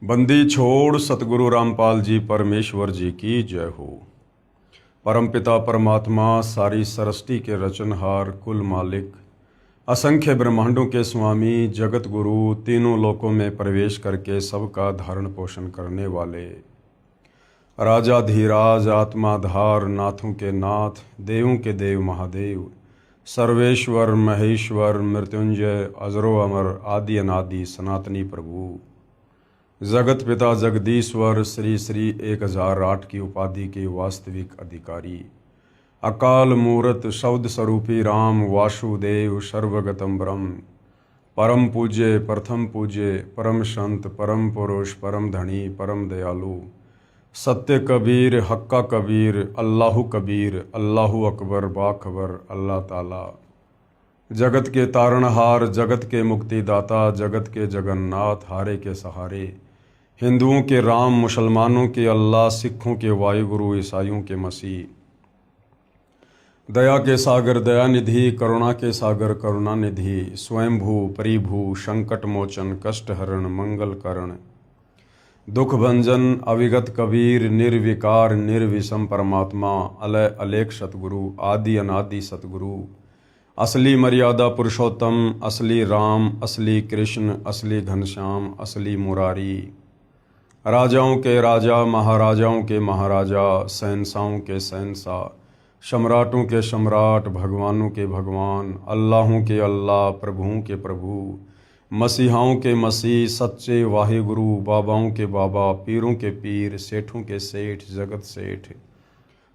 बंदी छोड़ सतगुरु रामपाल जी परमेश्वर जी की जय हो। परमपिता परमात्मा सारी सृष्टि के रचनहार कुल मालिक असंख्य ब्रह्मांडों के स्वामी जगत गुरु तीनों लोकों में प्रवेश करके सबका धारण पोषण करने वाले राजा धीराज आत्माधार नाथों के नाथ देवों के देव महादेव सर्वेश्वर महेश्वर मृत्युंजय अजरो अमर आदि अनादि सनातनी प्रभु जगत पिता जगदीश्वर श्री श्री 1008 की उपाधि के वास्तविक अधिकारी अकाल मूर्त शब्द स्वरूपी राम वासुदेव सर्वगतम ब्रह्म परम पूज्य प्रथम पूज्य परम संत परम पुरुष परम धनी परम दयालु सत्य कबीर हक्का कबीर अल्लाहु कबीर अल्लाहु अकबर बाखबर अल्लाह ताला जगत के तारणहार जगत के मुक्तिदाता जगत के जगन्नाथ हारे के सहारे हिंदुओं के राम मुसलमानों के अल्लाह सिखों के वायुगुरु ईसाइयों के मसीह दया के सागर दयानिधि करुणा के सागर करुणानिधि स्वयंभू परिभू संकट मोचन कष्ट हरण मंगल करण दुख भंजन अविगत कबीर निर्विकार निर्विषम परमात्मा अलय अलेख सतगुरु आदि अनादि सतगुरु असली मर्यादा पुरुषोत्तम असली राम असली कृष्ण असली घनश्याम असली मुरारी राजाओं के राजा महाराजाओं के महाराजा शहंशाहों के शहंशाह सम्राटों के सम्राट भगवानों के भगवान अल्लाहों के अल्लाह प्रभुओं के प्रभु मसीहाओं के मसीह सच्चे वाहिगुरु बाबाओं के बाबा पीरों के पीर सेठों के सेठ जगत सेठ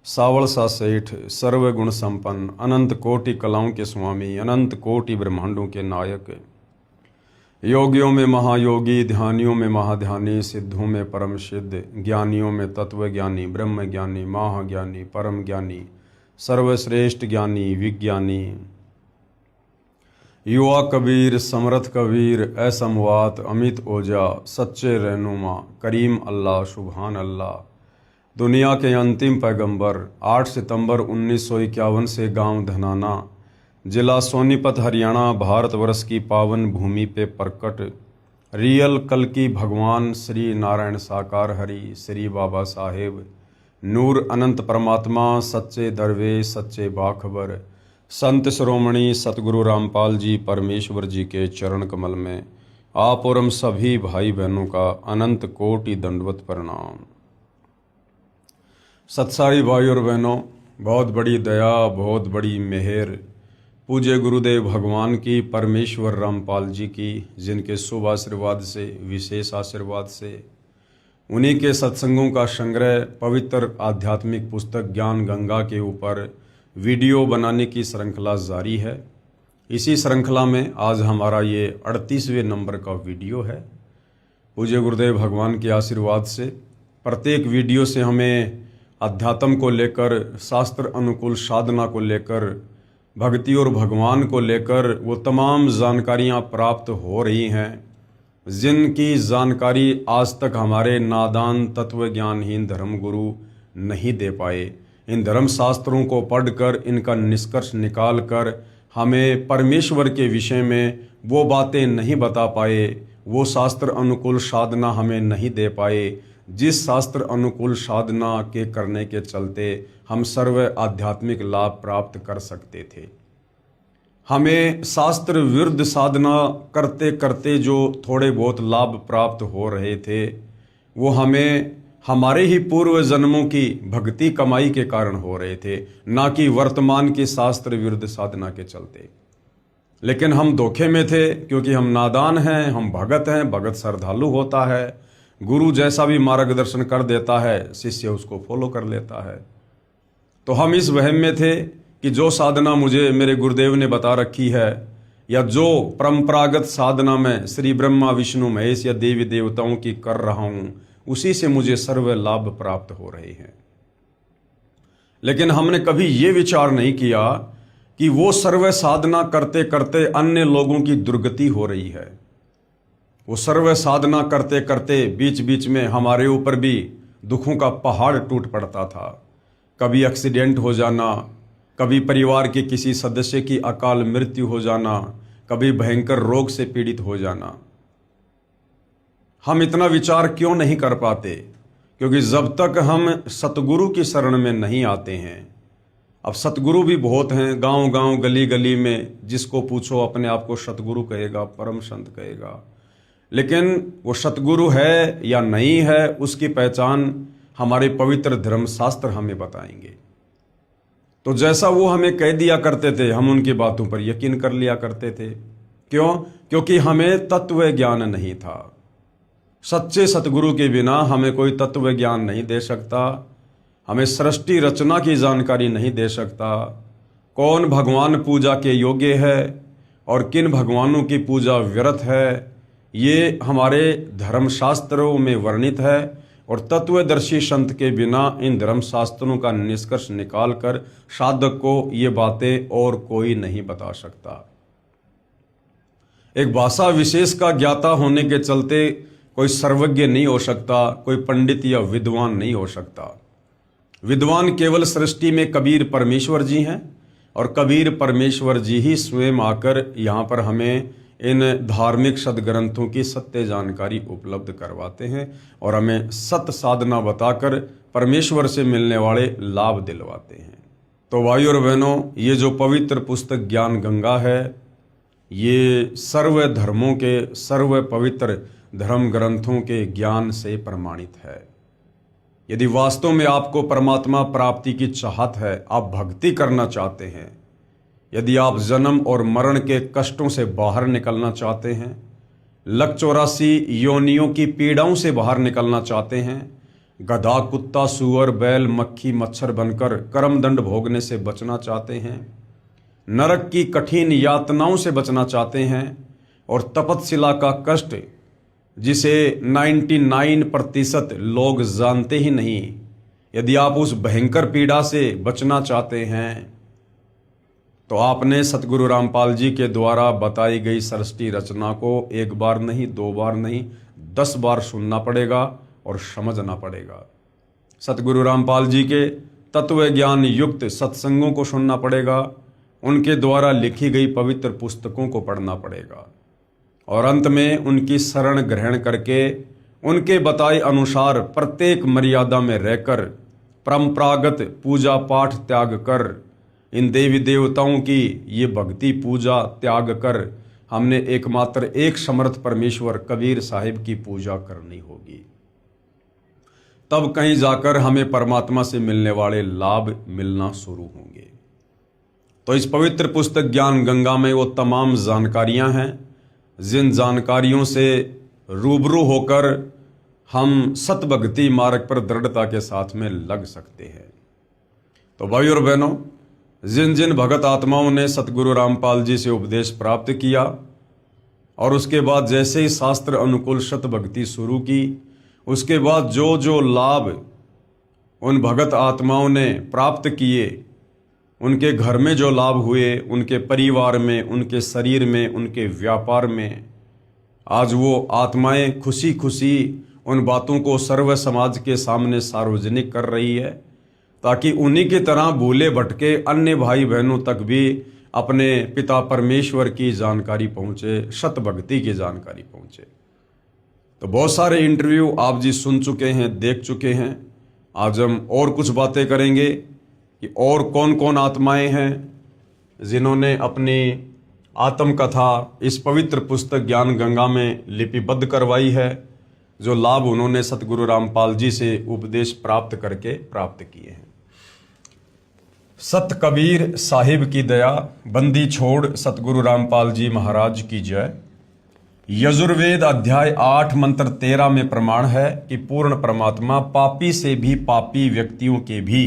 सावल सा सेठ सर्वगुण संपन्न अनंत कोटि कलाओं के स्वामी अनंत कोटि ब्रह्मांडों के नायक योगियों में महायोगी ध्यानियों में महाध्यानी सिद्धों में परम सिद्ध ज्ञानियों में तत्वज्ञानी ब्रह्म ज्ञानी महाज्ञानी परम ज्ञानी सर्वश्रेष्ठ ज्ञानी विज्ञानी युवा कबीर समर्थ कबीर असमवात अमित ओजा सच्चे रहनुमा करीम अल्लाह सुभान अल्लाह दुनिया के अंतिम पैगंबर 8 सितंबर 1951 से गांव धनाना जिला सोनीपत हरियाणा भारतवर्ष की पावन भूमि पे प्रकट रियल कल की भगवान श्री नारायण साकार हरि श्री बाबा साहेब नूर अनंत परमात्मा सच्चे दरवेश सच्चे बाखबर संत शिरोमणि सतगुरु रामपाल जी परमेश्वर जी के चरण कमल में आप और हम सभी भाई बहनों का अनंत कोटि दंडवत प्रणाम। सत्सारी भाई और बहनों, बहुत बड़ी दया बहुत बड़ी मेहर पूज्य गुरुदेव भगवान की परमेश्वर रामपाल जी की जिनके शुभ आशीर्वाद से विशेष आशीर्वाद से उन्हीं के सत्संगों का संग्रह पवित्र आध्यात्मिक पुस्तक ज्ञान गंगा के ऊपर वीडियो बनाने की श्रृंखला जारी है। इसी श्रृंखला में आज हमारा ये 38वें नंबर का वीडियो है। पूज्य गुरुदेव भगवान के आशीर्वाद से प्रत्येक वीडियो से हमें अध्यात्म को लेकर शास्त्र अनुकूल साधना को लेकर भक्ति और भगवान को लेकर वो तमाम जानकारियाँ प्राप्त हो रही हैं जिनकी जानकारी आज तक हमारे नादान तत्वज्ञानहीन धर्मगुरु नहीं दे पाए। इन धर्म शास्त्रों को पढ़कर इनका निष्कर्ष निकाल कर हमें परमेश्वर के विषय में वो बातें नहीं बता पाए, वो शास्त्र अनुकूल साधना हमें नहीं दे पाए जिस शास्त्र अनुकूल साधना के करने के चलते हम सर्व आध्यात्मिक लाभ प्राप्त कर सकते थे। हमें शास्त्र विरुद्ध साधना करते करते जो थोड़े बहुत लाभ प्राप्त हो रहे थे वो हमें हमारे ही पूर्व जन्मों की भक्ति कमाई के कारण हो रहे थे, ना कि वर्तमान की शास्त्र विरुद्ध साधना के चलते। लेकिन हम धोखे में थे क्योंकि हम नादान हैं, हम भगत हैं, भगत श्रद्धालु होता है, गुरु जैसा भी मार्गदर्शन कर देता है शिष्य उसको फॉलो कर लेता है। तो हम इस वहम में थे कि जो साधना मुझे मेरे गुरुदेव ने बता रखी है या जो परंपरागत साधना में श्री ब्रह्मा विष्णु महेश या देवी देवताओं की कर रहा हूँ उसी से मुझे सर्व लाभ प्राप्त हो रहे हैं। लेकिन हमने कभी ये विचार नहीं किया कि वो सर्व साधना करते करते अन्य लोगों की दुर्गति हो रही है। वो सर्व साधना करते करते बीच बीच में हमारे ऊपर भी दुखों का पहाड़ टूट पड़ता था। कभी एक्सीडेंट हो जाना, कभी परिवार के किसी सदस्य की अकाल मृत्यु हो जाना, कभी भयंकर रोग से पीड़ित हो जाना। हम इतना विचार क्यों नहीं कर पाते? क्योंकि जब तक हम सतगुरु की शरण में नहीं आते हैं, अब सतगुरु भी बहुत हैं, गांव गांव गली गली में जिसको पूछो अपने आप को सतगुरु कहेगा, परम संत कहेगा। लेकिन वो सतगुरु है या नहीं है, उसकी पहचान हमारे पवित्र धर्मशास्त्र हमें बताएंगे। तो जैसा वो हमें कह दिया करते थे, हम उनकी बातों पर यकीन कर लिया करते थे। क्यों? क्योंकि हमें तत्व ज्ञान नहीं था। सच्चे सतगुरु के बिना हमें कोई तत्व ज्ञान नहीं दे सकता, हमें सृष्टि रचना की जानकारी नहीं दे सकता, कौन भगवान पूजा के योग्य है और किन भगवानों की पूजा व्यर्थ है, ये हमारे धर्मशास्त्रों में वर्णित है। और तत्वदर्शी संत के बिना इन धर्मशास्त्रों का निष्कर्ष निकालकर साधक को ये बातें और कोई नहीं बता सकता। एक भाषा विशेष का ज्ञाता होने के चलते कोई सर्वज्ञ नहीं हो सकता, कोई पंडित या विद्वान नहीं हो सकता। विद्वान केवल सृष्टि में कबीर परमेश्वर जी हैं और कबीर परमेश्वर जी ही स्वयं आकर यहाँ पर हमें इन धार्मिक सदग्रंथों की सत्य जानकारी उपलब्ध करवाते हैं और हमें सत्य साधना बताकर परमेश्वर से मिलने वाले लाभ दिलवाते हैं। तो भाइयों और बहनों, ये जो पवित्र पुस्तक ज्ञान गंगा है, ये सर्व धर्मों के, सर्व पवित्र धर्म ग्रंथों के ज्ञान से प्रमाणित है। यदि वास्तव में आपको परमात्मा प्राप्ति की चाहत है, आप भक्ति करना चाहते हैं, यदि आप जन्म और मरण के कष्टों से बाहर निकलना चाहते हैं, लक 84 योनियों की पीड़ाओं से बाहर निकलना चाहते हैं, गधा, कुत्ता, सूअर, बैल, मक्खी, मच्छर बनकर कर्मदंड भोगने से बचना चाहते हैं, नरक की कठिन यातनाओं से बचना चाहते हैं और तपतशिला का कष्ट जिसे 99% लोग जानते ही नहीं, यदि आप उस भयंकर पीड़ा से बचना चाहते हैं, तो आपने सतगुरु रामपाल जी के द्वारा बताई गई सृष्टि रचना को एक बार नहीं, 2 बार नहीं, 10 बार सुनना पड़ेगा और समझना पड़ेगा। सतगुरु रामपाल जी के तत्व ज्ञान युक्त सत्संगों को सुनना पड़ेगा, उनके द्वारा लिखी गई पवित्र पुस्तकों को पढ़ना पड़ेगा और अंत में उनकी शरण ग्रहण करके उनके बताए अनुसार प्रत्येक मर्यादा में रहकर परंपरागत पूजा पाठ त्याग कर, इन देवी देवताओं की ये भक्ति पूजा त्याग कर हमने एकमात्र एक समर्थ परमेश्वर कबीर साहिब की पूजा करनी होगी। तब कहीं जाकर हमें परमात्मा से मिलने वाले लाभ मिलना शुरू होंगे। तो इस पवित्र पुस्तक ज्ञान गंगा में वो तमाम जानकारियां हैं जिन जानकारियों से रूबरू होकर हम सतभक्ति मार्ग पर दृढ़ता के साथ में लग सकते हैं। तो भाइयों और बहनों, जिन जिन भगत आत्माओं ने सतगुरु रामपाल जी से उपदेश प्राप्त किया और उसके बाद जैसे ही शास्त्र अनुकूल सत भक्ति शुरू की, उसके बाद जो जो लाभ उन भगत आत्माओं ने प्राप्त किए, उनके घर में जो लाभ हुए, उनके परिवार में, उनके शरीर में, उनके व्यापार में, आज वो आत्माएं खुशी खुशी उन बातों को सर्व समाज के सामने सार्वजनिक कर रही है, ताकि उन्हीं की तरह भूले भटके अन्य भाई बहनों तक भी अपने पिता परमेश्वर की जानकारी पहुँचे, सत भक्ति की जानकारी पहुँचे। तो बहुत सारे इंटरव्यू आप जी सुन चुके हैं, देख चुके हैं। आज हम और कुछ बातें करेंगे कि और कौन कौन आत्माएं हैं जिन्होंने अपनी आत्मकथा इस पवित्र पुस्तक ज्ञान गंगा में लिपिबद्ध करवाई है, जो लाभ उन्होंने सतगुरु रामपाल जी से उपदेश प्राप्त करके प्राप्त किए हैं। सत कबीर साहिब की दया, बंदी छोड़ सतगुरु रामपाल जी महाराज की जय। यजुर्वेद अध्याय 8 मंत्र 13 में प्रमाण है कि पूर्ण परमात्मा पापी से भी पापी व्यक्तियों के भी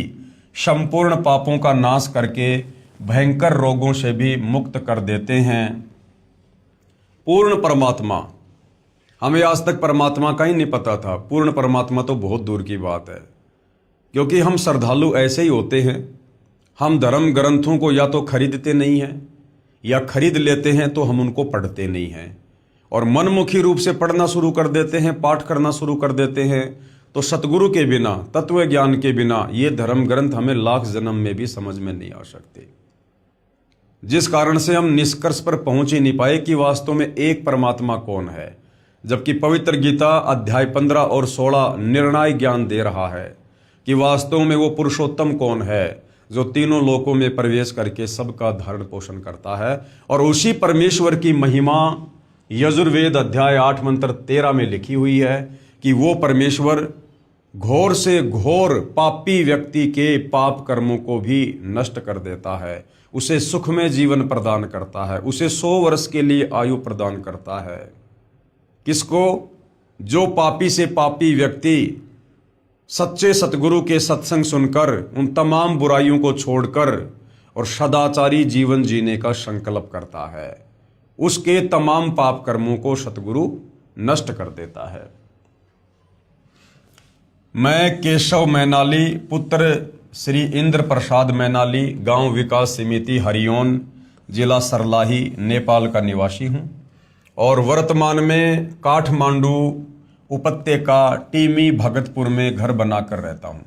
संपूर्ण पापों का नाश करके भयंकर रोगों से भी मुक्त कर देते हैं। पूर्ण परमात्मा, हमें आज तक परमात्मा का ही नहीं पता था। पूर्ण परमात्मा तो बहुत दूर की बात है, क्योंकि हम श्रद्धालु ऐसे ही होते हैं, हम धर्म ग्रंथों को या तो खरीदते नहीं हैं या खरीद लेते हैं तो हम उनको पढ़ते नहीं हैं और मनमुखी रूप से पढ़ना शुरू कर देते हैं, पाठ करना शुरू कर देते हैं। तो सतगुरु के बिना, तत्व ज्ञान के बिना ये धर्म ग्रंथ हमें लाख जन्म में भी समझ में नहीं आ सकते, जिस कारण से हम निष्कर्ष पर पहुंच ही नहीं पाए कि वास्तव में एक परमात्मा कौन है। जबकि पवित्र गीता अध्याय 15 और 16 निर्णायक ज्ञान दे रहा है कि वास्तव में वो पुरुषोत्तम कौन है जो तीनों लोकों में प्रवेश करके सबका धारण पोषण करता है। और उसी परमेश्वर की महिमा यजुर्वेद अध्याय 8 मंत्र 13 में लिखी हुई है कि वो परमेश्वर घोर से घोर पापी व्यक्ति के पाप कर्मों को भी नष्ट कर देता है, उसे सुखमय जीवन प्रदान करता है, उसे 100 वर्ष के लिए आयु प्रदान करता है। किसको? जो पापी से पापी व्यक्ति सच्चे सतगुरु के सत्संग सुनकर उन तमाम बुराइयों को छोड़कर और सदाचारी जीवन जीने का संकल्प करता है, उसके तमाम पाप कर्मों को सतगुरु नष्ट कर देता है। मैं केशव मैनाली, पुत्र श्री इंद्र प्रसाद मैनाली, गांव विकास समिति हरिओन, जिला सरलाही, नेपाल का निवासी हूं और वर्तमान में काठमांडू उपत्यका टीमी भगतपुर में घर बनाकर रहता हूं।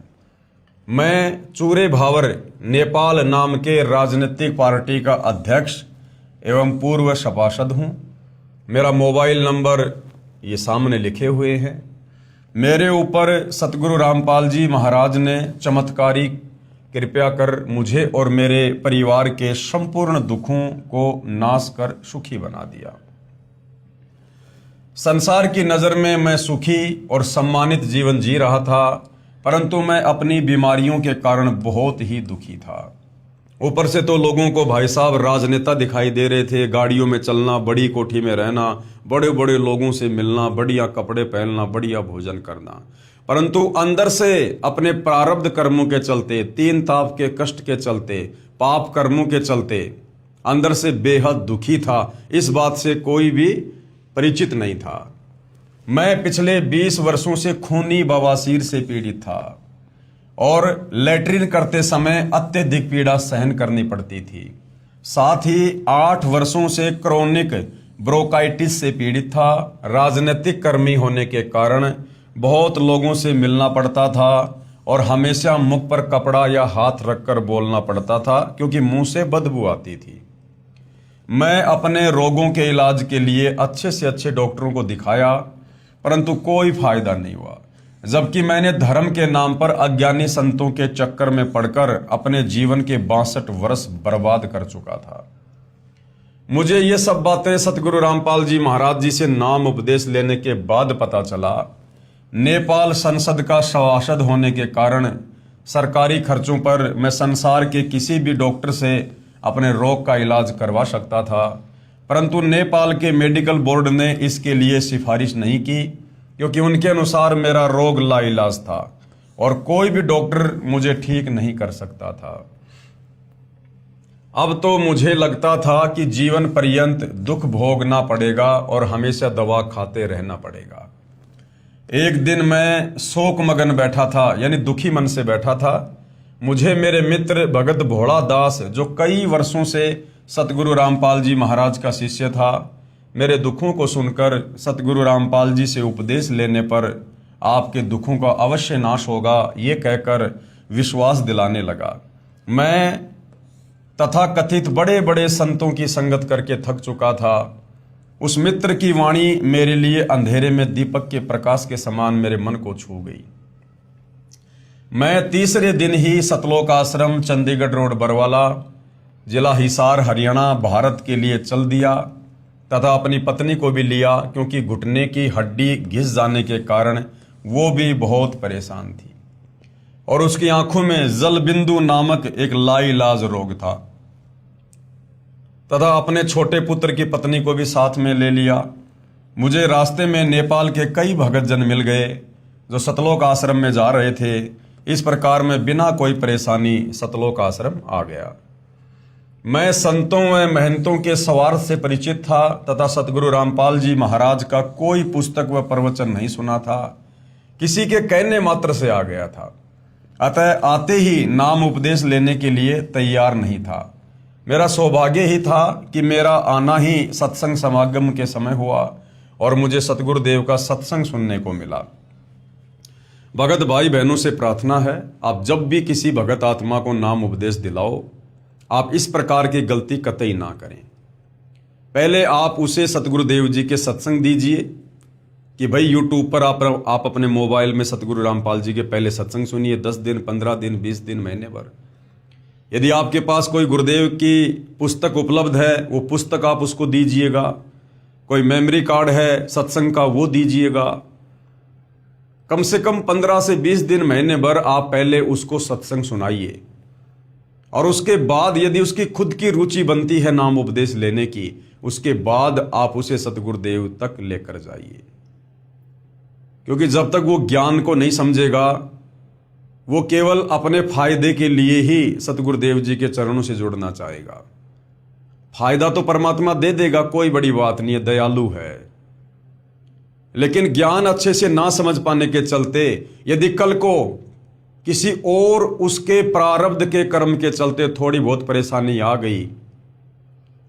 मैं चूरे भावर नेपाल नाम के राजनीतिक पार्टी का अध्यक्ष एवं पूर्व सभासद हूं। मेरा मोबाइल नंबर ये सामने लिखे हुए हैं। मेरे ऊपर सतगुरु रामपाल जी महाराज ने चमत्कारी कृपया कर मुझे और मेरे परिवार के संपूर्ण दुखों को नाश कर सुखी बना दिया। संसार की नज़र में मैं सुखी और सम्मानित जीवन जी रहा था, परंतु मैं अपनी बीमारियों के कारण बहुत ही दुखी था। ऊपर से तो लोगों को भाई साहब राजनेता दिखाई दे रहे थे, गाड़ियों में चलना, बड़ी कोठी में रहना, बड़े बड़े लोगों से मिलना, बढ़िया कपड़े पहनना, बढ़िया भोजन करना, परंतु अंदर से अपने प्रारब्ध कर्मों के चलते, 3 ताप के कष्ट के चलते, पाप कर्मों के चलते अंदर से बेहद दुखी था। इस बात से कोई भी परिचित नहीं था। मैं पिछले 20 वर्षों से खूनी बवासीर से पीड़ित था और लैट्रिन करते समय अत्यधिक पीड़ा सहन करनी पड़ती थी। साथ ही 8 वर्षों से क्रोनिक ब्रोंकाइटिस से पीड़ित था। राजनीतिक कर्मी होने के कारण बहुत लोगों से मिलना पड़ता था और हमेशा मुख पर कपड़ा या हाथ रखकर बोलना पड़ता था क्योंकि मुंह से बदबू आती थी। मैं अपने रोगों के इलाज के लिए अच्छे से अच्छे डॉक्टरों को दिखाया, परंतु कोई फायदा नहीं हुआ। जबकि मैंने धर्म के नाम पर अज्ञानी संतों के चक्कर में पड़कर अपने जीवन के 62 वर्ष बर्बाद कर चुका था। मुझे ये सब बातें सतगुरु रामपाल जी महाराज जी से नाम उपदेश लेने के बाद पता चला। नेपाल संसद का सभासद होने के कारण सरकारी खर्चों पर मैं संसार के किसी भी डॉक्टर से अपने रोग का इलाज करवा सकता था, परंतु नेपाल के मेडिकल बोर्ड ने इसके लिए सिफारिश नहीं की क्योंकि उनके अनुसार मेरा रोग लाइलाज था और कोई भी डॉक्टर मुझे ठीक नहीं कर सकता था। अब तो मुझे लगता था कि जीवन पर्यंत दुख भोगना पड़ेगा और हमेशा दवा खाते रहना पड़ेगा। एक दिन मैं शोक मगन बैठा था, यानी दुखी मन से बैठा था। मुझे मेरे मित्र भगत भोला दास, जो कई वर्षों से सतगुरु रामपाल जी महाराज का शिष्य था, मेरे दुखों को सुनकर सतगुरु रामपाल जी से उपदेश लेने पर आपके दुखों का अवश्य नाश होगा, ये कहकर विश्वास दिलाने लगा। मैं तथाकथित बड़े बड़े संतों की संगत करके थक चुका था। उस मित्र की वाणी मेरे लिए अंधेरे में दीपक के प्रकाश के समान मेरे मन को छू गई। मैं तीसरे दिन ही सतलोक आश्रम, चंडीगढ़ रोड, बरवाला, जिला हिसार, हरियाणा, भारत के लिए चल दिया तथा अपनी पत्नी को भी लिया क्योंकि घुटने की हड्डी घिस जाने के कारण वो भी बहुत परेशान थी और उसकी आंखों में जल बिंदु नामक एक लाइलाज रोग था। तथा अपने छोटे पुत्र की पत्नी को भी साथ में ले लिया। मुझे रास्ते में नेपाल के कई भगत जन मिल गए जो सतलोक आश्रम में जा रहे थे। इस प्रकार मैं बिना कोई परेशानी सतलोक आश्रम आ गया। मैं संतों व महंतों के स्वार्थ से परिचित था तथा सतगुरु रामपाल जी महाराज का कोई पुस्तक व प्रवचन नहीं सुना था, किसी के कहने मात्र से आ गया था। अतः आते ही नाम उपदेश लेने के लिए तैयार नहीं था। मेरा सौभाग्य ही था कि मेरा आना ही सत्संग समागम के समय हुआ और मुझे सतगुरुदेव का सत्संग सुनने को मिला। भगत भाई बहनों से प्रार्थना है, आप जब भी किसी भगत आत्मा को नाम उपदेश दिलाओ, आप इस प्रकार की गलती कतई ना करें। पहले आप उसे सतगुरुदेव जी के सत्संग दीजिए, कि भाई यूट्यूब पर आप अपने मोबाइल में सतगुरु रामपाल जी के पहले सत्संग सुनिए, 10 दिन, 15 दिन, 20 दिन, महीने भर। यदि आपके पास कोई गुरुदेव की पुस्तक उपलब्ध है, वो पुस्तक आप उसको दीजिएगा। कोई मेमोरी कार्ड है सत्संग का, वो दीजिएगा। कम से कम 15 से 20 दिन, महीने भर आप पहले उसको सत्संग सुनाइए, और उसके बाद यदि उसकी खुद की रुचि बनती है नाम उपदेश लेने की, उसके बाद आप उसे सतगुरुदेव तक लेकर जाइए। क्योंकि जब तक वो ज्ञान को नहीं समझेगा, वो केवल अपने फायदे के लिए ही सतगुरुदेव जी के चरणों से जुड़ना चाहेगा। फायदा तो परमात्मा दे देगा, कोई बड़ी बात नहीं है, दयालु है। लेकिन ज्ञान अच्छे से ना समझ पाने के चलते यदि कल को किसी और उसके प्रारब्ध के कर्म के चलते थोड़ी बहुत परेशानी आ गई,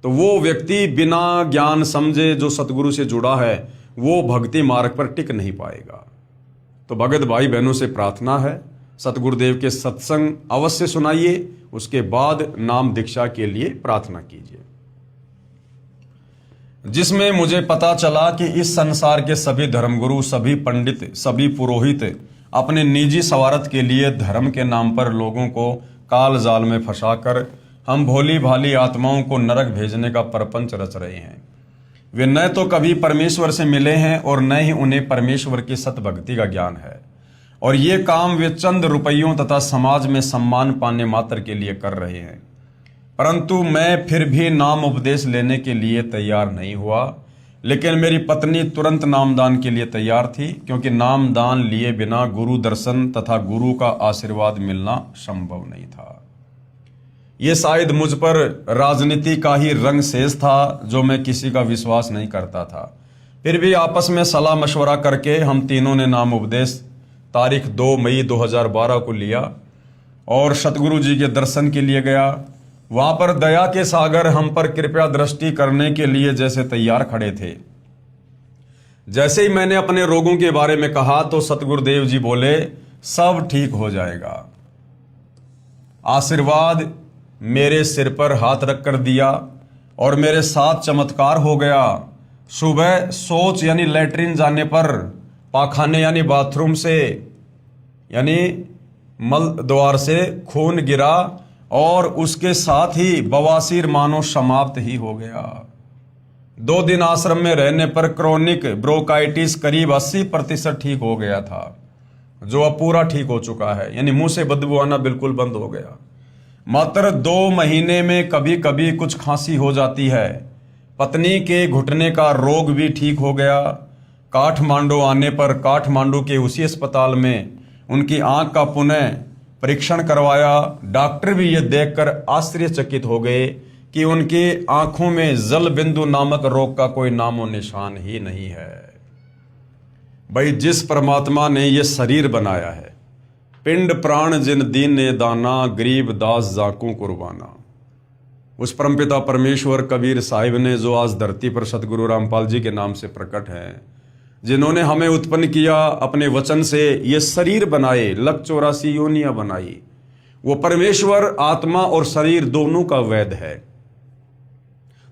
तो वो व्यक्ति बिना ज्ञान समझे जो सतगुरु से जुड़ा है, वो भक्ति मार्ग पर टिक नहीं पाएगा। तो भगत भाई बहनों से प्रार्थना है, सतगुरुदेव के सत्संग अवश्य सुनाइए, उसके बाद नाम दीक्षा के लिए प्रार्थना कीजिए। जिसमें मुझे पता चला कि इस संसार के सभी धर्मगुरु, सभी पंडित, सभी पुरोहित अपने निजी स्वार्थ के लिए धर्म के नाम पर लोगों को काल जाल में फंसाकर हम भोली भाली आत्माओं को नरक भेजने का परपंच रच रहे हैं। वे न तो कभी परमेश्वर से मिले हैं और न ही उन्हें परमेश्वर की सतभक्ति का ज्ञान है, और ये काम वे चंद रुपयों तथा समाज में सम्मान पाने मात्र के लिए कर रहे हैं। परंतु मैं फिर भी नाम उपदेश लेने के लिए तैयार नहीं हुआ, लेकिन मेरी पत्नी तुरंत नामदान के लिए तैयार थी, क्योंकि नामदान लिए बिना गुरु दर्शन तथा गुरु का आशीर्वाद मिलना संभव नहीं था। ये शायद मुझ पर राजनीति का ही रंग शेष था, जो मैं किसी का विश्वास नहीं करता था। फिर भी आपस में सलाह मशवरा करके हम तीनों ने नाम उपदेश तारीख 2 मई 2012 को लिया और सतगुरु जी के दर्शन के लिए गया। वहां पर दया के सागर हम पर कृपया दृष्टि करने के लिए जैसे तैयार खड़े थे। जैसे ही मैंने अपने रोगों के बारे में कहा तो सतगुरुदेव जी बोले, सब ठीक हो जाएगा। आशीर्वाद मेरे सिर पर हाथ रख कर दिया और मेरे साथ चमत्कार हो गया। सुबह शौच यानी लैट्रिन जाने पर, पाखाने यानी बाथरूम से यानी मल द्वार से खून गिरा और उसके साथ ही बवासीर मानो समाप्त ही हो गया। 2 दिन आश्रम में रहने पर क्रोनिक ब्रोंकाइटिस करीब 80% ठीक हो गया था, जो अब पूरा ठीक हो चुका है, यानी मुंह से बदबू आना बिल्कुल बंद हो गया। मात्र 2 महीने में कभी कभी कुछ खांसी हो जाती है। पत्नी के घुटने का रोग भी ठीक हो गया। काठमांडू आने पर काठमांडू के उसी अस्पताल में उनकी आंख का पुनः परीक्षण करवाया। डॉक्टर भी ये देखकर आश्चर्यचकित हो गए कि उनकी आंखों में जल बिंदु नामक रोग का कोई नामो निशान ही नहीं है। भाई, जिस परमात्मा ने ये शरीर बनाया है, पिंड प्राण जिन दीन ने दाना, गरीब दास जाकू कुर्बाना, उस परमपिता परमेश्वर कबीर साहिब ने जो आज धरती पर सतगुरु रामपाल जी के नाम से प्रकट हैं, जिन्होंने हमें उत्पन्न किया, अपने वचन से ये शरीर बनाए, 184 योनियां बनाई, वो परमेश्वर आत्मा और शरीर दोनों का वैद है।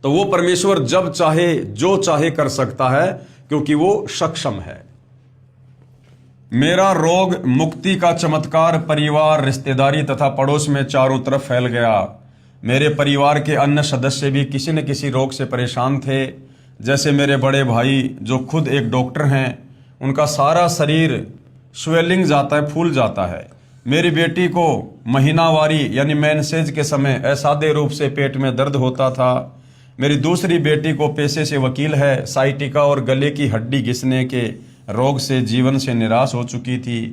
तो वो परमेश्वर जब चाहे जो चाहे कर सकता है, क्योंकि वो सक्षम है। मेरा रोग मुक्ति का चमत्कार परिवार, रिश्तेदारी तथा पड़ोस में चारों तरफ फैल गया। मेरे परिवार के अन्य सदस्य भी किसी न किसी रोग से परेशान थे। जैसे मेरे बड़े भाई जो खुद एक डॉक्टर हैं, उनका सारा शरीर स्वेलिंग जाता है, फूल जाता है। मेरी बेटी को महीनावारी यानी मेंसेज के समय असाध्य रूप से पेट में दर्द होता था। मेरी दूसरी बेटी को पेशे से वकील है, साइटिका और गले की हड्डी घिसने के रोग से जीवन से निराश हो चुकी थी।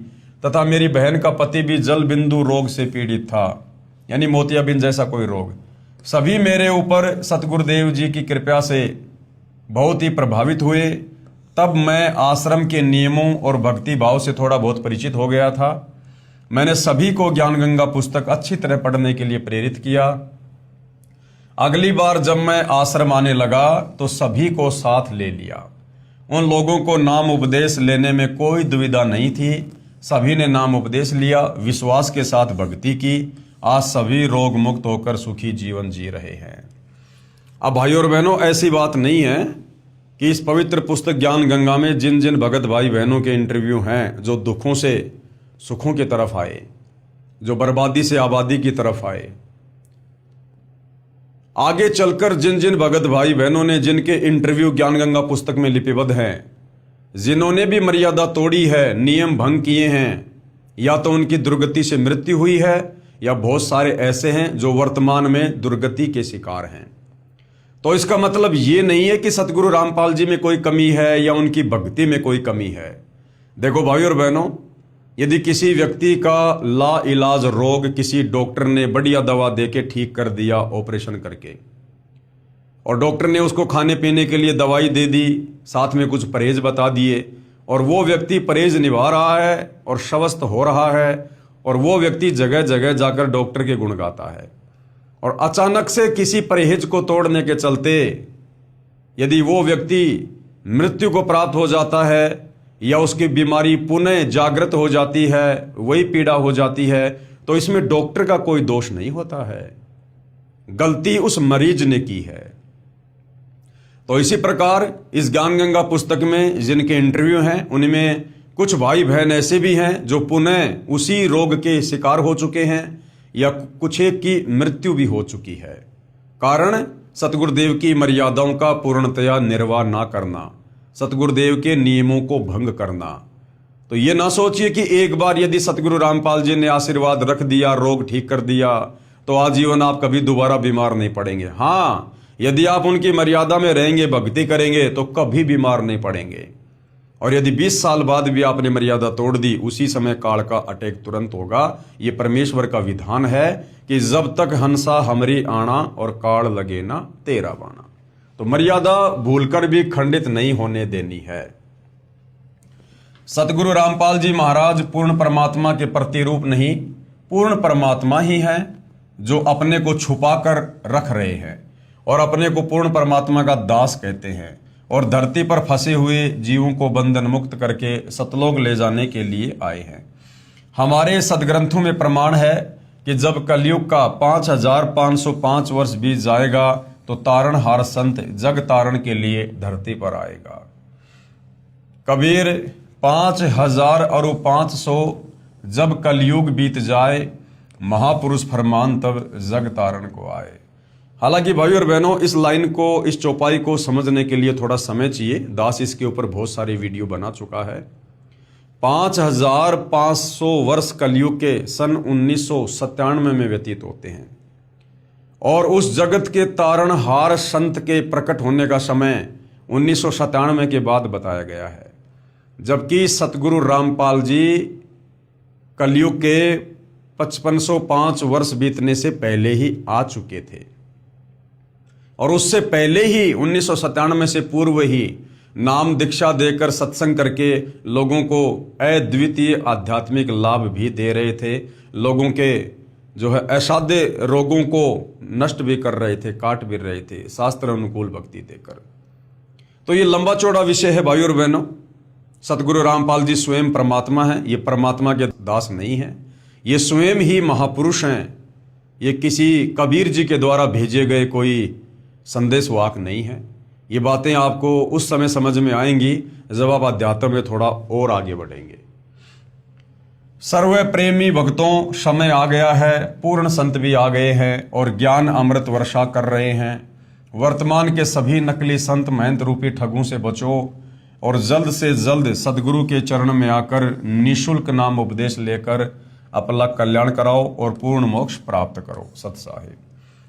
तथा मेरी बहन का पति भी जल बिंदु रोग से पीड़ित था, यानी मोतियाबिंद जैसा कोई रोग। सभी मेरे ऊपर सतगुरुदेव जी की कृपा से बहुत ही प्रभावित हुए। तब मैं आश्रम के नियमों और भक्ति भाव से थोड़ा बहुत परिचित हो गया था। मैंने सभी को ज्ञान गंगा पुस्तक अच्छी तरह पढ़ने के लिए प्रेरित किया। अगली बार जब मैं आश्रम आने लगा तो सभी को साथ ले लिया। उन लोगों को नाम उपदेश लेने में कोई दुविधा नहीं थी। सभी ने नाम उपदेश लिया, विश्वास के साथ भक्ति की। आज सभी रोग मुक्त होकर सुखी जीवन जी रहे हैं। अब भाइयों और बहनों, ऐसी बात नहीं है कि इस पवित्र पुस्तक ज्ञान गंगा में जिन जिन भगत भाई बहनों के इंटरव्यू हैं, जो दुखों से सुखों की तरफ आए, जो बर्बादी से आबादी की तरफ आए, आगे चलकर जिन जिन भगत भाई बहनों ने जिनके इंटरव्यू ज्ञान गंगा पुस्तक में लिपिबद्ध हैं, जिन्होंने भी मर्यादा तोड़ी है, नियम भंग किए हैं, या तो उनकी दुर्गति से मृत्यु हुई है, या बहुत सारे ऐसे हैं जो वर्तमान में दुर्गति के शिकार हैं। तो इसका मतलब ये नहीं है कि सतगुरु रामपाल जी में कोई कमी है या उनकी भक्ति में कोई कमी है। देखो भाई और बहनों, यदि किसी व्यक्ति का ला इलाज रोग किसी डॉक्टर ने बढ़िया दवा देके ठीक कर दिया ऑपरेशन करके, और डॉक्टर ने उसको खाने पीने के लिए दवाई दे दी, साथ में कुछ परहेज बता दिए, और वो व्यक्ति परहेज निभा रहा है और स्वस्थ हो रहा है, और वो व्यक्ति जगह जगह जाकर डॉक्टर के गुण गाता है, और अचानक से किसी परहेज को तोड़ने के चलते यदि वो व्यक्ति मृत्यु को प्राप्त हो जाता है, या उसकी बीमारी पुनः जागृत हो जाती है, वही पीड़ा हो जाती है, तो इसमें डॉक्टर का कोई दोष नहीं होता है, गलती उस मरीज ने की है। तो इसी प्रकार इस ज्ञान गंगा पुस्तक में जिनके इंटरव्यू हैं, उनमें कुछ भाई बहन ऐसे भी हैं जो पुनः उसी रोग के शिकार हो चुके हैं, या कुछ एक की मृत्यु भी हो चुकी है। कारण सतगुरुदेव की मर्यादाओं का पूर्णतया निर्वाह ना करना, सतगुरुदेव के नियमों को भंग करना। तो ये ना सोचिए कि एक बार यदि सतगुरु रामपाल जी ने आशीर्वाद रख दिया, रोग ठीक कर दिया, तो आजीवन आप कभी दोबारा बीमार नहीं पड़ेंगे। हाँ, यदि आप उनकी मर्यादा में रहेंगे, भक्ति करेंगे, तो कभी बीमार नहीं पड़ेंगे। और यदि 20 साल बाद भी आपने मर्यादा तोड़ दी, उसी समय काल का अटैक तुरंत होगा। ये परमेश्वर का विधान है कि जब तक हंसा हमरी आना और काल लगे ना तेरा बाणा। तो मर्यादा भूलकर भी खंडित नहीं होने देनी है। सतगुरु रामपाल जी महाराज पूर्ण परमात्मा के प्रतिरूप नहीं, पूर्ण परमात्मा ही है, जो अपने को छुपा कर रख रहे हैं और अपने को पूर्ण परमात्मा का दास कहते हैं, और धरती पर फंसे हुए जीवों को बंधन मुक्त करके सतलोक ले जाने के लिए आए हैं। हमारे सदग्रंथों में प्रमाण है कि जब कलयुग का 5505 वर्ष बीत जाएगा, तो तारणहार संत जग तारण के लिए धरती पर आएगा। कबीर 5000 और 500 जब कलयुग बीत जाए, महापुरुष फरमान तब जग तारण को आए। हालांकि भाई और बहनों, इस लाइन को, इस चौपाई को समझने के लिए थोड़ा समय चाहिए। दास इसके ऊपर बहुत सारी वीडियो बना चुका है। 5500 वर्ष कलयुग के सन 1997 में व्यतीत होते हैं, और उस जगत के तारणहार संत के प्रकट होने का समय 1997 के बाद बताया गया है, जबकि सतगुरु रामपाल जी कलयुग के 5505 वर्ष बीतने से पहले ही आ चुके थे, और उससे पहले ही 1997 से पूर्व ही नाम दीक्षा देकर सत्संग करके लोगों को अद्वितीय आध्यात्मिक लाभ भी दे रहे थे, लोगों के जो है असाध्य रोगों को नष्ट भी कर रहे थे, काट भी रहे थे, शास्त्र अनुकूल भक्ति देकर। तो ये लंबा चौड़ा विषय है भाई और बहनों। सतगुरु रामपाल जी स्वयं परमात्मा हैं, ये परमात्मा के दास नहीं हैं, ये स्वयं ही महापुरुष हैं। ये किसी कबीर जी के द्वारा भेजे गए कोई संदेशवाहक नहीं है। ये बातें आपको उस समय समझ में आएंगी जब आप अध्यात्म में थोड़ा और आगे बढ़ेंगे। सर्व प्रेमी भक्तों, समय आ गया है, पूर्ण संत भी आ गए हैं और ज्ञान अमृत वर्षा कर रहे हैं। वर्तमान के सभी नकली संत महंत रूपी ठगों से बचो और जल्द से जल्द सदगुरु के चरण में आकर निःशुल्क नाम उपदेश लेकर अपना कल्याण कराओ और पूर्ण मोक्ष प्राप्त करो। सत साहिब।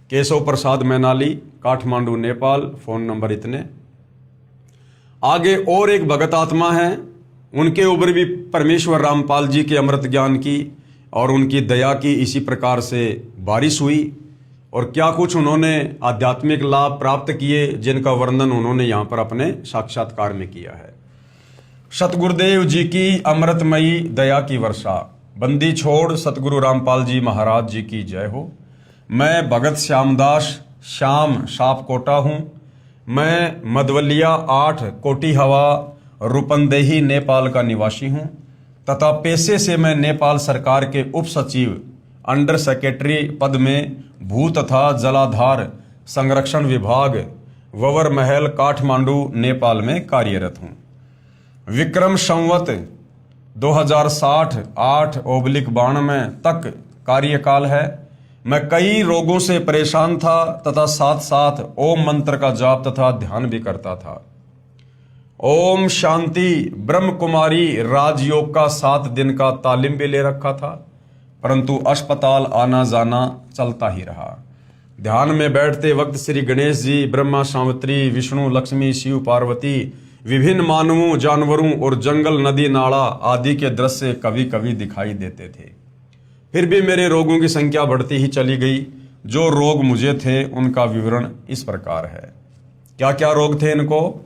केशव प्रसाद मैनाली, काठमांडू, नेपाल। फोन नंबर इतने। आगे और एक भगत आत्मा है, उनके ऊपर भी परमेश्वर रामपाल जी के अमृत ज्ञान की और उनकी दया की इसी प्रकार से बारिश हुई, और क्या कुछ उन्होंने आध्यात्मिक लाभ प्राप्त किए, जिनका वर्णन उन्होंने यहाँ पर अपने साक्षात्कार में किया है। सतगुरुदेव जी की अमृतमयी दया की वर्षा। बंदी छोड़ सतगुरु रामपाल जी महाराज जी की जय हो। मैं भगत श्यामदास श्याम सापकोटा हूँ। मैं मधवलिया 8 कोटी हवा रूपंदेही नेपाल का निवासी हूँ तथा पेशे से मैं नेपाल सरकार के उप सचिव अंडर सेक्रेटरी पद में भू तथा जलाधार संरक्षण विभाग ववर महल, काठमांडू, नेपाल में कार्यरत हूँ। विक्रम संवत 2060 8/92 तक कार्यकाल है। मैं कई रोगों से परेशान था तथा साथ साथ ओम मंत्र का जाप तथा ध्यान भी करता था। ओम शांति ब्रह्म कुमारी राजयोग का 7 दिन का तालीम भी ले रखा था, परंतु अस्पताल आना जाना चलता ही रहा। ध्यान में बैठते वक्त श्री गणेश जी, ब्रह्मा, सावित्री, विष्णु, लक्ष्मी, शिव, पार्वती, विभिन्न मानवों, जानवरों और जंगल, नदी, नाला आदि के दृश्य कभी कभी दिखाई देते थे। फिर भी मेरे रोगों की संख्या बढ़ती ही चली गई। जो रोग मुझे थे उनका विवरण इस प्रकार है। क्या क्या रोग थे इनको?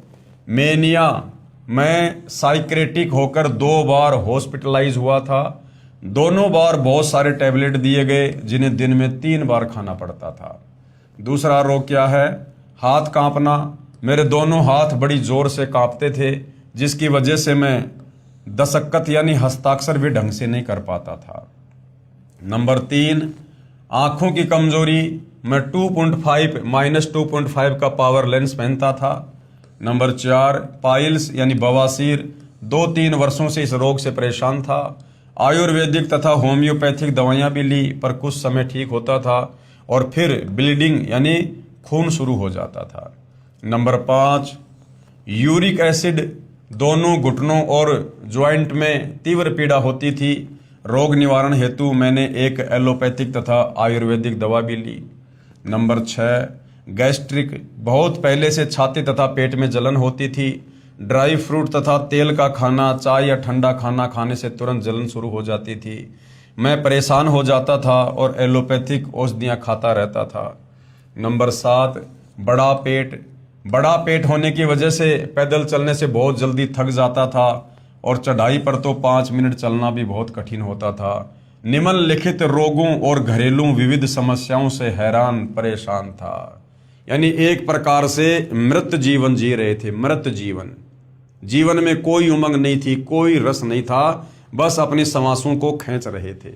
मेनिया, मैं साइक्रेटिक होकर 2 बार हॉस्पिटलाइज हुआ था। दोनों बार बहुत सारे टैबलेट दिए गए जिन्हें दिन में 3 बार खाना पड़ता था। दूसरा रोग क्या है? हाथ कांपना। मेरे दोनों हाथ बड़ी जोर से कांपते थे, जिसकी वजह से मैं दस्तखत यानी हस्ताक्षर भी ढंग से नहीं कर पाता था। नंबर 3, आंखों की कमजोरी। मैं 2.5 का पावर लेंस पहनता था। नंबर 4, पाइल्स यानी बवासीर। 2-3 वर्षों से इस रोग से परेशान था। आयुर्वेदिक तथा होम्योपैथिक दवाइयां भी ली, पर कुछ समय ठीक होता था और फिर ब्लीडिंग यानी खून शुरू हो जाता था। Number 5, uric acid. दोनों घुटनों और ज्वाइंट में तीव्र पीड़ा होती थी। रोग निवारण हेतु मैंने एक एलोपैथिक तथा आयुर्वेदिक दवा भी ली। Number 6, gastric. बहुत पहले से छाती तथा पेट में जलन होती थी। ड्राई फ्रूट तथा तेल का खाना, चाय या ठंडा खाना खाने से तुरंत जलन शुरू हो जाती थी। मैं परेशान हो जाता था और एलोपैथिक औषधियाँ खाता रहता था। नंबर 7, बड़ा पेट। बड़ा पेट होने की वजह से पैदल चलने से बहुत जल्दी थक जाता था और चढ़ाई पर तो 5 मिनट चलना भी बहुत कठिन होता था। निम्नलिखित रोगों और घरेलू विविध समस्याओं से हैरान परेशान था। यानी एक प्रकार से मृत जीवन जी रहे थे। मृत जीवन, जीवन में कोई उमंग नहीं थी, कोई रस नहीं था, बस अपनी सांसों को खींच रहे थे।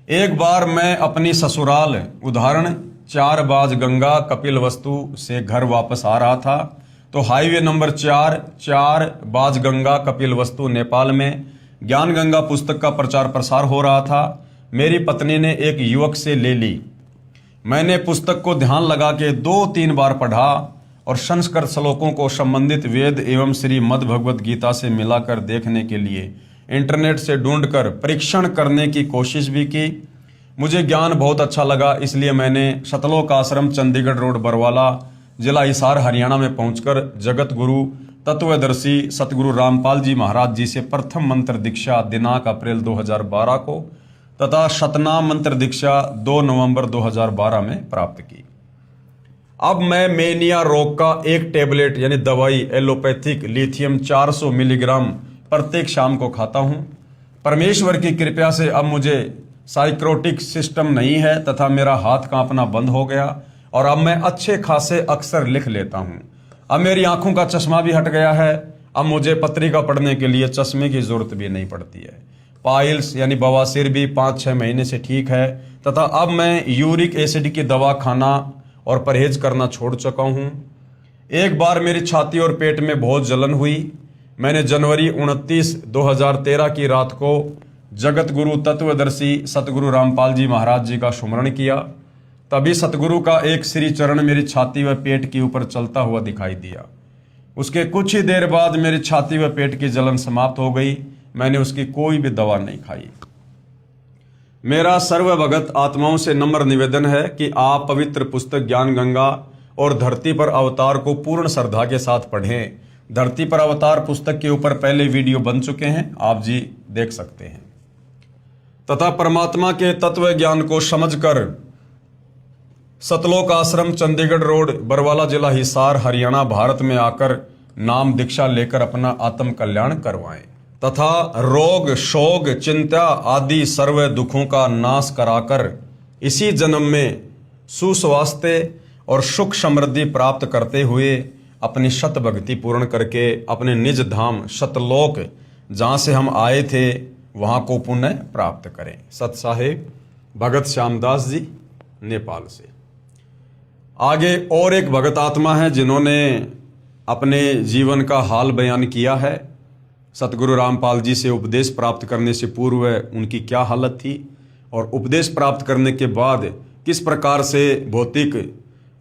एक बार मैं अपनी ससुराल उदाहरण 4 बाज गंगा कपिलवस्तु से घर वापस आ रहा था, तो हाईवे नंबर 4 बाज गंगा कपिलवस्तु नेपाल में ज्ञान गंगा पुस्तक का प्रचार प्रसार हो रहा था। मेरी पत्नी ने एक युवक से ले ली। मैंने पुस्तक को ध्यान लगा के 2-3 बार पढ़ा और संस्कृत श्लोकों को संबंधित वेद एवं श्री मद् भगवत गीता से मिलाकर देखने के लिए इंटरनेट से ढूंढकर परीक्षण करने की कोशिश भी की। मुझे ज्ञान बहुत अच्छा लगा, इसलिए मैंने सतलोक आश्रम, चंडीगढ़ रोड, बरवाला, जिला हिसार, हरियाणा में पहुंचकर जगत गुरु तत्वदर्शी सतगुरु रामपाल जी महाराज जी से प्रथम मंत्र दीक्षा दिनांक अप्रैल 2012 को तथा शतनाम मंत्र दीक्षा 2 नवंबर 2012 में प्राप्त की। अब मैं मेनिया रोग का एक टेबलेट यानी दवाई एलोपैथिक लिथियम 400 मिलीग्राम प्रत्येक शाम को खाता हूं। परमेश्वर की कृपा से अब मुझे साइक्रोटिक सिस्टम नहीं है तथा मेरा हाथ कांपना बंद हो गया और अब मैं अच्छे खासे अक्षर लिख लेता हूं। अब मेरी आंखों का चश्मा भी हट गया है। अब मुझे पत्रिका पढ़ने के लिए चश्मे की जरूरत भी नहीं पड़ती है। पाइल्स यानी बवासीर भी 5-6 महीने से ठीक है तथा अब मैं यूरिक एसिड की दवा खाना और परहेज करना छोड़ चुका हूं। एक बार मेरी छाती और पेट में बहुत जलन हुई। मैंने जनवरी 29, 2013 की रात को जगत गुरु तत्वदर्शी सतगुरु रामपाल जी महाराज जी का सुमरण किया। तभी सतगुरु का एक श्री चरण मेरी छाती व पेट के ऊपर चलता हुआ दिखाई दिया। उसके कुछ ही देर बाद मेरी छाती व पेट की जलन समाप्त हो गई। मैंने उसकी कोई भी दवा नहीं खाई। मेरा सर्वभगत आत्माओं से नम्र निवेदन है कि आप पवित्र पुस्तक ज्ञान गंगा और धरती पर अवतार को पूर्ण श्रद्धा के साथ पढ़ें। धरती पर अवतार पुस्तक के ऊपर पहले वीडियो बन चुके हैं, आप जी देख सकते हैं। तथा परमात्मा के तत्व ज्ञान को समझकर सतलोक आश्रम, चंडीगढ़ रोड, बरवाला, जिला हिसार, हरियाणा, भारत में आकर नाम दीक्षा लेकर अपना आत्म कल्याण करवाएं तथा रोग, शोक, चिंता आदि सर्व दुखों का नाश कराकर इसी जन्म में सुस्वास्थ्य और सुख समृद्धि प्राप्त करते हुए अपनी शत भक्ति पूर्ण करके अपने निज धाम सतलोक जहाँ से हम आए थे वहाँ को पुनः प्राप्त करें। सत साहेब भगत श्यामदास जी, नेपाल से। आगे और एक भगत आत्मा है जिन्होंने अपने जीवन का हाल बयान किया है। सतगुरु रामपाल जी से उपदेश प्राप्त करने से पूर्व उनकी क्या हालत थी और उपदेश प्राप्त करने के बाद किस प्रकार से भौतिक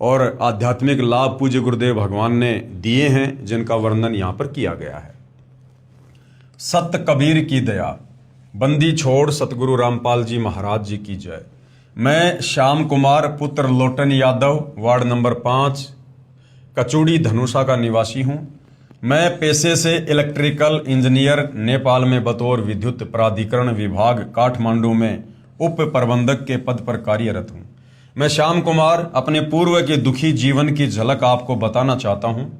और आध्यात्मिक लाभ पूज्य गुरुदेव भगवान ने दिए हैं, जिनका वर्णन यहाँ पर किया गया है। सत कबीर की दया, बंदी छोड़ सतगुरु रामपाल जी महाराज जी की जय। मैं श्याम कुमार पुत्र लोटन यादव, वार्ड नंबर 5, कचूड़ी धनुषा का निवासी हूँ। मैं पेशे से इलेक्ट्रिकल इंजीनियर, नेपाल में बतौर विद्युत प्राधिकरण विभाग काठमांडू में उप प्रबंधक के पद पर कार्यरत हूँ। मैं श्याम कुमार अपने पूर्व के दुखी जीवन की झलक आपको बताना चाहता हूँ।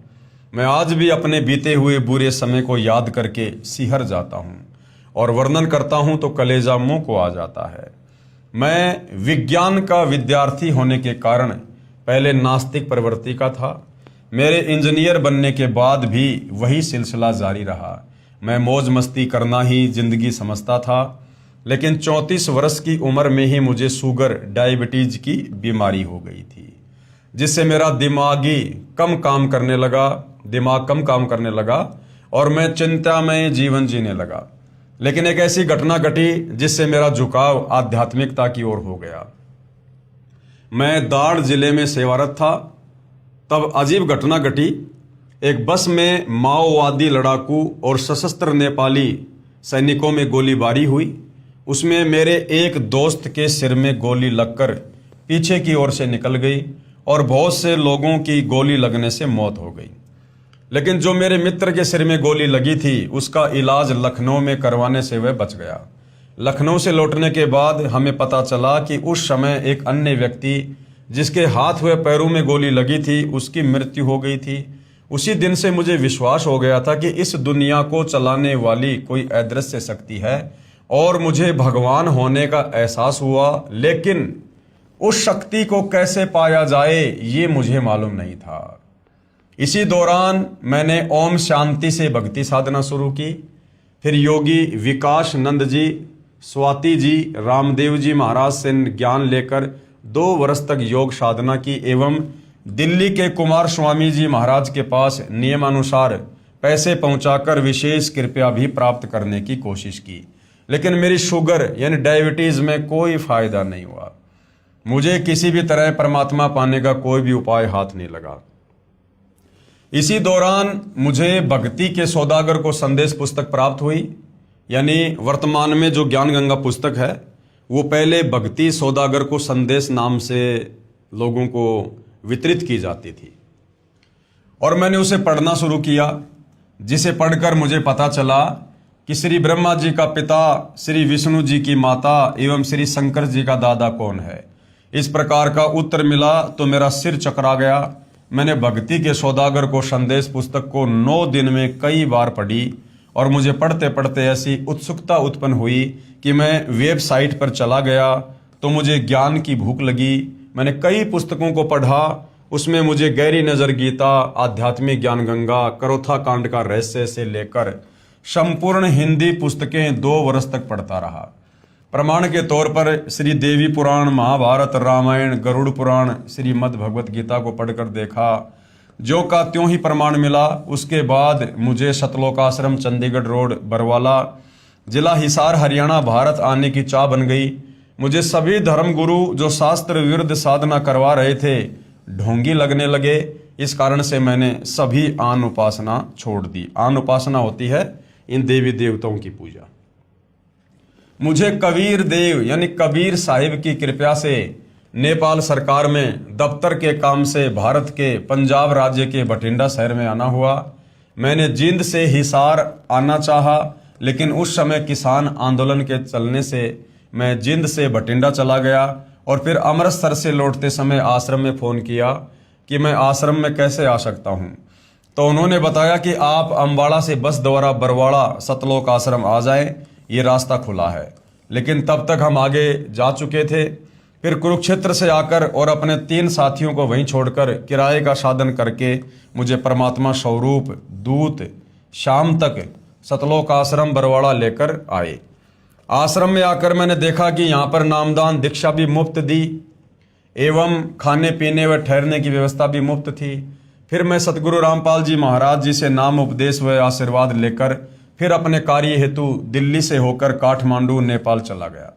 मैं आज भी अपने बीते हुए बुरे समय को याद करके सिहर जाता हूँ और वर्णन करता हूँ तो कलेजा मुंह को आ जाता है। मैं विज्ञान का विद्यार्थी होने के कारण पहले नास्तिक प्रवृत्ति का था। मेरे इंजीनियर बनने के बाद भी वही सिलसिला जारी रहा। मैं मौज मस्ती करना ही जिंदगी समझता था, लेकिन 34 वर्ष की उम्र में ही मुझे शुगर डायबिटीज की बीमारी हो गई थी, जिससे मेरा दिमाग कम काम करने लगा और मैं चिंता में जीवन जीने लगा। लेकिन एक ऐसी घटना घटी जिससे मेरा झुकाव आध्यात्मिकता की ओर हो गया। मैं दाड़ जिले में सेवारत था, तब अजीब घटना घटी। एक बस में माओवादी लड़ाकू और सशस्त्र नेपाली सैनिकों में गोलीबारी हुई। उसमें मेरे एक दोस्त के सिर में गोली लगकर पीछे की ओर से निकल गई और बहुत से लोगों की गोली लगने से मौत हो गई। लेकिन जो मेरे मित्र के सिर में गोली लगी थी उसका इलाज लखनऊ में करवाने से वह बच गया। लखनऊ से लौटने के बाद हमें पता चला कि उस समय एक अन्य व्यक्ति जिसके हाथ व पैरों में गोली लगी थी उसकी मृत्यु हो गई थी। उसी दिन से मुझे विश्वास हो गया था कि इस दुनिया को चलाने वाली कोई अदृश्य शक्ति है और मुझे भगवान होने का एहसास हुआ। लेकिन उस शक्ति को कैसे पाया जाए ये मुझे मालूम नहीं था। इसी दौरान मैंने ओम शांति से भक्ति साधना शुरू की। फिर योगी विकास नंद जी, स्वाति जी, रामदेव जी महाराज से ज्ञान लेकर 2 वर्ष तक योग साधना की एवं दिल्ली के कुमार स्वामी जी महाराज के पास नियमानुसार पैसे पहुंचाकर विशेष कृपया भी प्राप्त करने की कोशिश की। लेकिन मेरी शुगर यानी डायबिटीज में कोई फायदा नहीं हुआ। मुझे किसी भी तरह परमात्मा पाने का कोई भी उपाय हाथ नहीं लगा। इसी दौरान मुझे भक्ति के सौदागर को संदेश पुस्तक प्राप्त हुई। यानी वर्तमान में जो ज्ञान गंगा पुस्तक है वो पहले भक्ति सौदागर को संदेश नाम से लोगों को वितरित की जाती थी और मैंने उसे पढ़ना शुरू किया, जिसे पढ़कर मुझे पता चला कि श्री ब्रह्मा जी का पिता, श्री विष्णु जी की माता एवं श्री शंकर जी का दादा कौन है। इस प्रकार का उत्तर मिला तो मेरा सिर चकरा गया। मैंने भक्ति के सौदागर को संदेश पुस्तक को 9 दिन में कई बार पढ़ी और मुझे पढ़ते पढ़ते ऐसी उत्सुकता उत्पन्न हुई कि मैं वेबसाइट पर चला गया तो मुझे ज्ञान की भूख लगी। मैंने कई पुस्तकों को पढ़ा। उसमें मुझे गहरी नजर गीता, आध्यात्मिक ज्ञान गंगा, करोथा कांड का रहस्य से लेकर संपूर्ण हिंदी पुस्तकें 2 वर्ष तक पढ़ता रहा। प्रमाण के तौर पर श्री देवी पुराण, महाभारत, रामायण, गरुड़ पुराण, श्रीमद् भगवत गीता को पढ़कर देखा। जो का त्यों ही प्रमाण मिला। उसके बाद मुझे सतलोक आश्रम, चंडीगढ़ रोड, बरवाला, जिला हिसार, हरियाणा, भारत आने की चाह बन गई। मुझे सभी धर्मगुरु जो शास्त्र विरुद्ध साधना करवा रहे थे ढोंगी लगने लगे। इस कारण से मैंने सभी आन उपासना छोड़ दी। आन उपासना होती है इन देवी देवताओं की पूजा। मुझे कबीर देव यानी कबीर साहिब की कृपा से नेपाल सरकार में दफ्तर के काम से भारत के पंजाब राज्य के बठिंडा शहर में आना हुआ। मैंने जींद से हिसार आना चाहा, लेकिन उस समय किसान आंदोलन के चलने से मैं जींद से बठिंडा चला गया और फिर अमृतसर से लौटते समय आश्रम में फ़ोन किया कि मैं आश्रम में कैसे आ सकता हूँ। तो उन्होंने बताया कि आप अम्बाड़ा से बस द्वारा बरवाड़ा सतलोक आश्रम आ जाएं, ये रास्ता खुला है। लेकिन तब तक हम आगे जा चुके थे। फिर कुरुक्षेत्र से आकर और अपने 3 साथियों को वहीं छोड़कर किराए का साधन करके मुझे परमात्मा स्वरूप दूत शाम तक सतलोक आश्रम बरवाड़ा लेकर आए। आश्रम में आकर मैंने देखा कि यहाँ पर नामदान दीक्षा भी मुफ्त दी एवं खाने पीने व ठहरने की व्यवस्था भी मुफ्त थी। फिर मैं सतगुरु रामपाल जी महाराज जी से नाम उपदेश व आशीर्वाद लेकर फिर अपने कार्य हेतु दिल्ली से होकर काठमांडू नेपाल चला गया।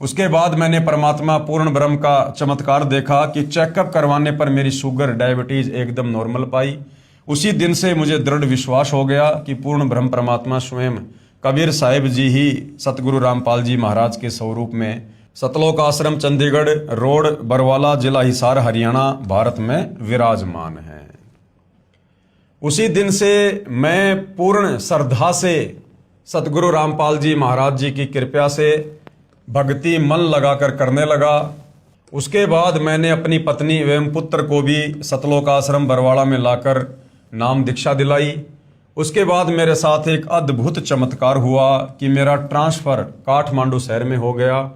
उसके बाद मैंने परमात्मा पूर्ण ब्रह्म का चमत्कार देखा कि चेकअप करवाने पर मेरी शुगर डायबिटीज एकदम नॉर्मल पाई। उसी दिन से मुझे दृढ़ विश्वास हो गया कि पूर्ण ब्रह्म परमात्मा स्वयं कबीर साहिब जी ही सतगुरु रामपाल जी महाराज के स्वरूप में सतलोक आश्रम चंडीगढ़ रोड बरवाला जिला हिसार हरियाणा भारत में विराजमान है। उसी दिन से मैं पूर्ण श्रद्धा से सतगुरु रामपाल जी महाराज जी की कृपा से भक्ति मन लगाकर करने लगा। उसके बाद मैंने अपनी पत्नी एवं पुत्र को भी सतलोक आश्रम बरवाड़ा में लाकर नाम दीक्षा दिलाई। उसके बाद मेरे साथ एक अद्भुत चमत्कार हुआ कि मेरा ट्रांसफ़र काठमांडू शहर में हो गया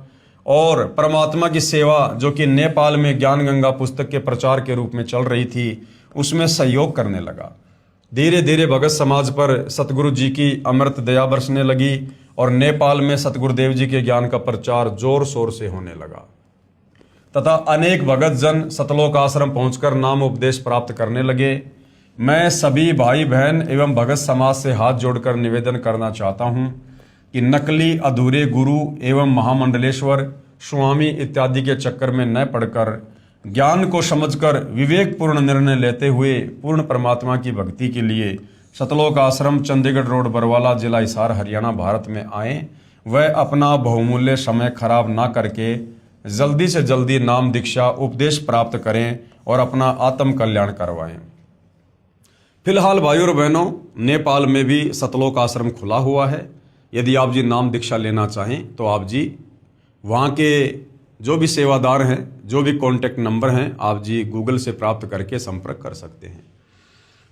और परमात्मा की सेवा जो कि नेपाल में ज्ञान गंगा पुस्तक के प्रचार के रूप में चल रही थी उसमें सहयोग करने लगा। धीरे धीरे भगत समाज पर सतगुरु जी की अमृत दया बरसने लगी और नेपाल में सतगुरुदेव जी के ज्ञान का प्रचार जोर शोर से होने लगा तथा अनेक भगत जन सतलोक आश्रम पहुंचकर नाम उपदेश प्राप्त करने लगे। मैं सभी भाई बहन एवं भगत समाज से हाथ जोड़कर निवेदन करना चाहता हूं कि नकली अधूरे गुरु एवं महामंडलेश्वर स्वामी इत्यादि के चक्कर में न पड़कर ज्ञान को समझकर विवेकपूर्ण निर्णय लेते हुए पूर्ण परमात्मा की भक्ति के लिए सतलोक आश्रम चंडीगढ़ रोड बरवाला जिला हिसार हरियाणा भारत में आएं। वह अपना बहुमूल्य समय खराब ना करके जल्दी से जल्दी नाम दीक्षा उपदेश प्राप्त करें और अपना आत्म कल्याण करवाएं। फिलहाल भाइयों और बहनों, नेपाल में भी सतलोक आश्रम खुला हुआ है। यदि आप जी नाम दीक्षा लेना चाहें तो आप जी वहाँ के जो भी सेवादार हैं, जो भी कॉन्टैक्ट नंबर हैं, आप जी गूगल से प्राप्त करके संपर्क कर सकते हैं।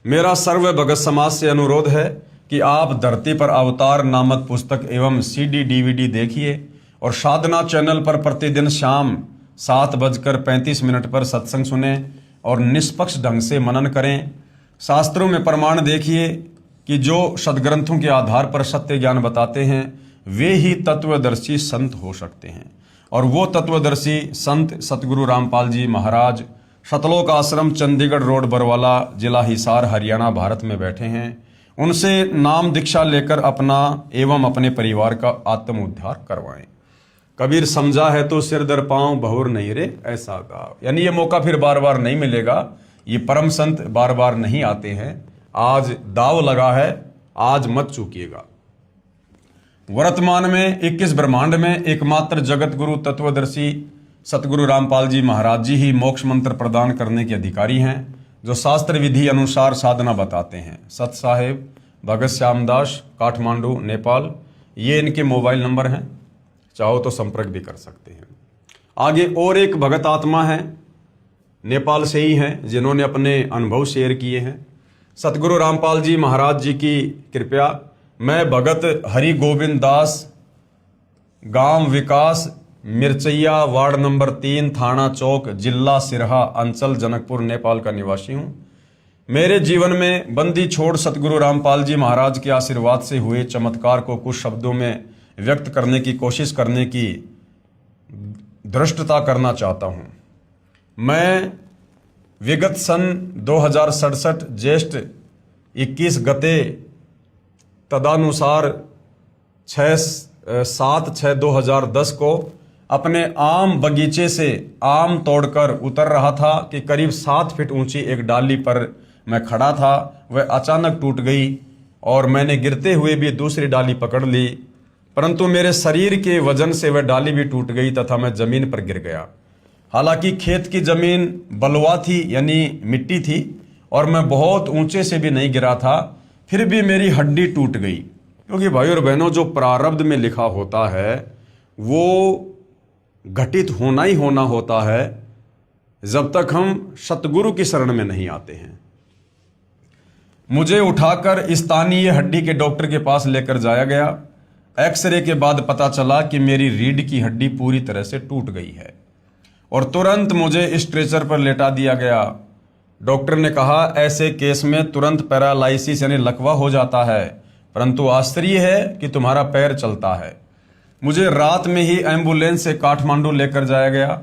मेरा सर्व भगत समाज से अनुरोध है कि आप धरती पर अवतार नामक पुस्तक एवं CD DVD देखिए और साधना चैनल पर प्रतिदिन शाम 7:35 पर सत्संग सुने और निष्पक्ष ढंग से मनन करें। शास्त्रों में प्रमाण देखिए कि जो सदग्रंथों के आधार पर सत्य ज्ञान बताते हैं वे ही तत्वदर्शी संत हो सकते हैं और वो तत्वदर्शी संत सतगुरु रामपाल जी महाराज सतलोक आश्रम चंडीगढ़ रोड बरवाला जिला हिसार हरियाणा भारत में बैठे हैं। उनसे नाम दीक्षा लेकर अपना एवं अपने परिवार का आत्म उद्धार करवाएं। कबीर समझा है तो सिर दर पांव बहुर नहीं रे ऐसा गाओ। यानी ये मौका फिर बार बार नहीं मिलेगा। ये परम संत बार बार नहीं आते हैं। आज दाव लगा है, आज मत चूकिएगा। वर्तमान में 21 ब्रह्मांड में एकमात्र जगत गुरु तत्वदर्शी सतगुरु रामपाल जी महाराज जी ही मोक्ष मंत्र प्रदान करने के अधिकारी हैं, जो शास्त्र विधि अनुसार साधना बताते हैं। सत साहेब भगत श्यामदास, काठमांडू, नेपाल। ये इनके मोबाइल नंबर हैं, चाहो तो संपर्क भी कर सकते हैं। आगे और एक भगत आत्मा है, नेपाल से ही हैं, जिन्होंने अपने अनुभव शेयर किए हैं। सतगुरु रामपाल जी महाराज जी की कृपया मैं भगत हरि गोविंद दास, गांव विकास मिर्चैया, वार्ड नंबर 3, थाना चौक, जिला सिरहा, अंचल जनकपुर, नेपाल का निवासी हूँ। मेरे जीवन में बंदी छोड़ सतगुरु रामपाल जी महाराज के आशीर्वाद से हुए चमत्कार को कुछ शब्दों में व्यक्त करने की कोशिश करने की धृष्टता करना चाहता हूँ। मैं विगत सन 2067 ज्येष्ठ 21 गते तदानुसार 7/6/2010 को अपने आम बगीचे से आम तोड़कर उतर रहा था कि करीब 7 फीट ऊंची एक डाली पर मैं खड़ा था। वह अचानक टूट गई और मैंने गिरते हुए भी दूसरी डाली पकड़ ली, परंतु मेरे शरीर के वजन से वह डाली भी टूट गई तथा मैं जमीन पर गिर गया। हालांकि खेत की जमीन बलुआ थी, यानी मिट्टी थी, और मैं बहुत ऊंचे से भी नहीं गिरा था, फिर भी मेरी हड्डी टूट गई। क्योंकि भाई और बहनों, जो प्रारब्ध में लिखा होता है वो घटित होना ही होना होता है जब तक हम सतगुरु की शरण में नहीं आते हैं। मुझे उठाकर स्थानीय हड्डी के डॉक्टर के पास लेकर जाया गया। एक्सरे के बाद पता चला कि मेरी रीढ़ की हड्डी पूरी तरह से टूट गई है और तुरंत मुझे स्ट्रेचर पर लेटा दिया गया। डॉक्टर ने कहा ऐसे केस में तुरंत पैरालाइसिस यानी लकवा हो जाता है, परंतु आश्चर्य है कि तुम्हारा पैर चलता है। मुझे रात में ही एम्बुलेंस से काठमांडू लेकर जाया गया।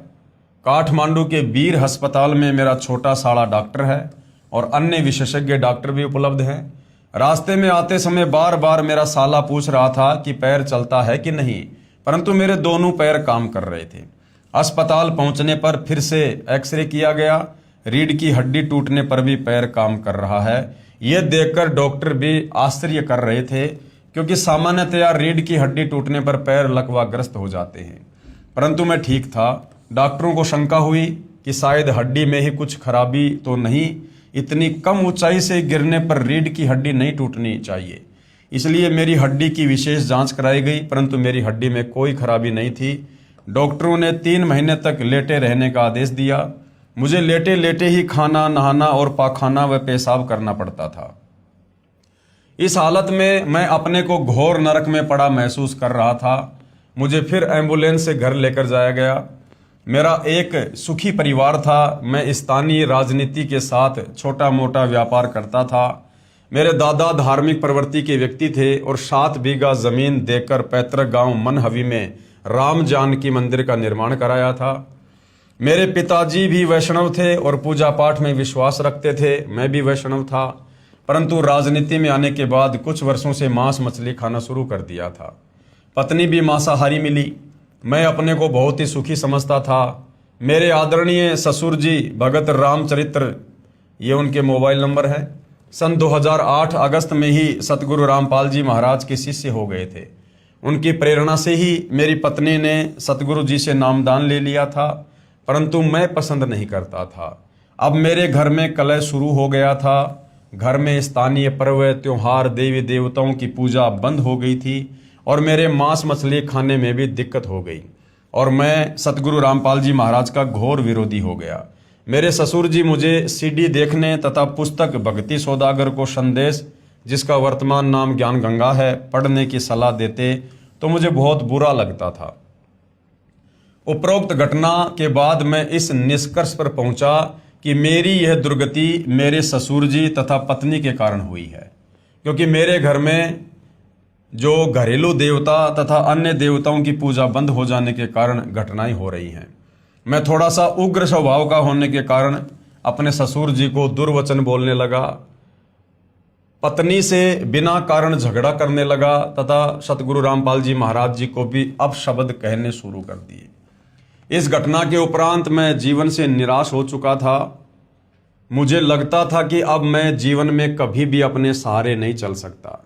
काठमांडू के वीर अस्पताल में मेरा छोटा साड़ा डॉक्टर है और अन्य विशेषज्ञ डॉक्टर भी उपलब्ध हैं। रास्ते में आते समय बार बार मेरा साला पूछ रहा था कि पैर चलता है कि नहीं, परंतु मेरे दोनों पैर काम कर रहे थे। अस्पताल पहुंचने पर फिर से एक्सरे किया गया। रीढ़ की हड्डी टूटने पर भी पैर काम कर रहा है। यह देखकर डॉक्टर भी आश्चर्य कर रहे थे, क्योंकि सामान्यतया रीढ़ की हड्डी टूटने पर पैर लकवाग्रस्त हो जाते हैं, परंतु मैं ठीक था। डॉक्टरों को शंका हुई कि शायद हड्डी में ही कुछ खराबी तो नहीं, इतनी कम ऊंचाई से गिरने पर रीढ़ की हड्डी नहीं टूटनी चाहिए। इसलिए मेरी हड्डी की विशेष जांच कराई गई, परंतु मेरी हड्डी में कोई खराबी नहीं थी। डॉक्टरों ने 3 महीने तक लेटे रहने का आदेश दिया। मुझे लेटे लेटे ही खाना, नहाना और पाखाना व पेशाब करना पड़ता था। इस हालत में मैं अपने को घोर नरक में पड़ा महसूस कर रहा था। मुझे फिर एम्बुलेंस से घर लेकर जाया गया। मेरा एक सुखी परिवार था। मैं स्थानीय राजनीति के साथ छोटा मोटा व्यापार करता था। मेरे दादा धार्मिक प्रवृत्ति के व्यक्ति थे और 7 बीघा जमीन देकर पैतृक गांव मनहवी में राम जानकी मंदिर का निर्माण कराया था। मेरे पिताजी भी वैष्णव थे और पूजा पाठ में विश्वास रखते थे। मैं भी वैष्णव था, परंतु राजनीति में आने के बाद कुछ वर्षों से मांस मछली खाना शुरू कर दिया था। पत्नी भी मांसाहारी मिली। मैं अपने को बहुत ही सुखी समझता था। मेरे आदरणीय ससुर जी भगत रामचरित्र, ये उनके मोबाइल नंबर है, सन 2008 अगस्त में ही सतगुरु रामपाल जी महाराज के शिष्य हो गए थे। उनकी प्रेरणा से ही मेरी पत्नी ने सतगुरु जी से नामदान ले लिया था, परंतु मैं पसंद नहीं करता था। अब मेरे घर में कलह शुरू हो गया था। घर में स्थानीय पर्व, त्योहार, देवी देवताओं की पूजा बंद हो गई थी और मेरे मांस मछली खाने में भी दिक्कत हो गई और मैं सतगुरु रामपाल जी महाराज का घोर विरोधी हो गया। मेरे ससुर जी मुझे सीडी देखने तथा पुस्तक भक्ति सौदागर को संदेश, जिसका वर्तमान नाम ज्ञान गंगा है, पढ़ने की सलाह देते तो मुझे बहुत बुरा लगता था। उपरोक्त घटना के बाद मैं इस निष्कर्ष पर पहुंचा कि मेरी यह दुर्गति मेरे ससुर जी तथा पत्नी के कारण हुई है, क्योंकि मेरे घर में जो घरेलू देवता तथा अन्य देवताओं की पूजा बंद हो जाने के कारण घटनाएं हो रही हैं। मैं थोड़ा सा उग्र स्वभाव का होने के कारण अपने ससुर जी को दुर्वचन बोलने लगा, पत्नी से बिना कारण झगड़ा करने लगा तथा सतगुरु रामपाल जी महाराज जी को भी अपशब्द कहने शुरू कर दिए। इस घटना के उपरांत मैं जीवन से निराश हो चुका था। मुझे लगता था कि अब मैं जीवन में कभी भी अपने सहारे नहीं चल सकता।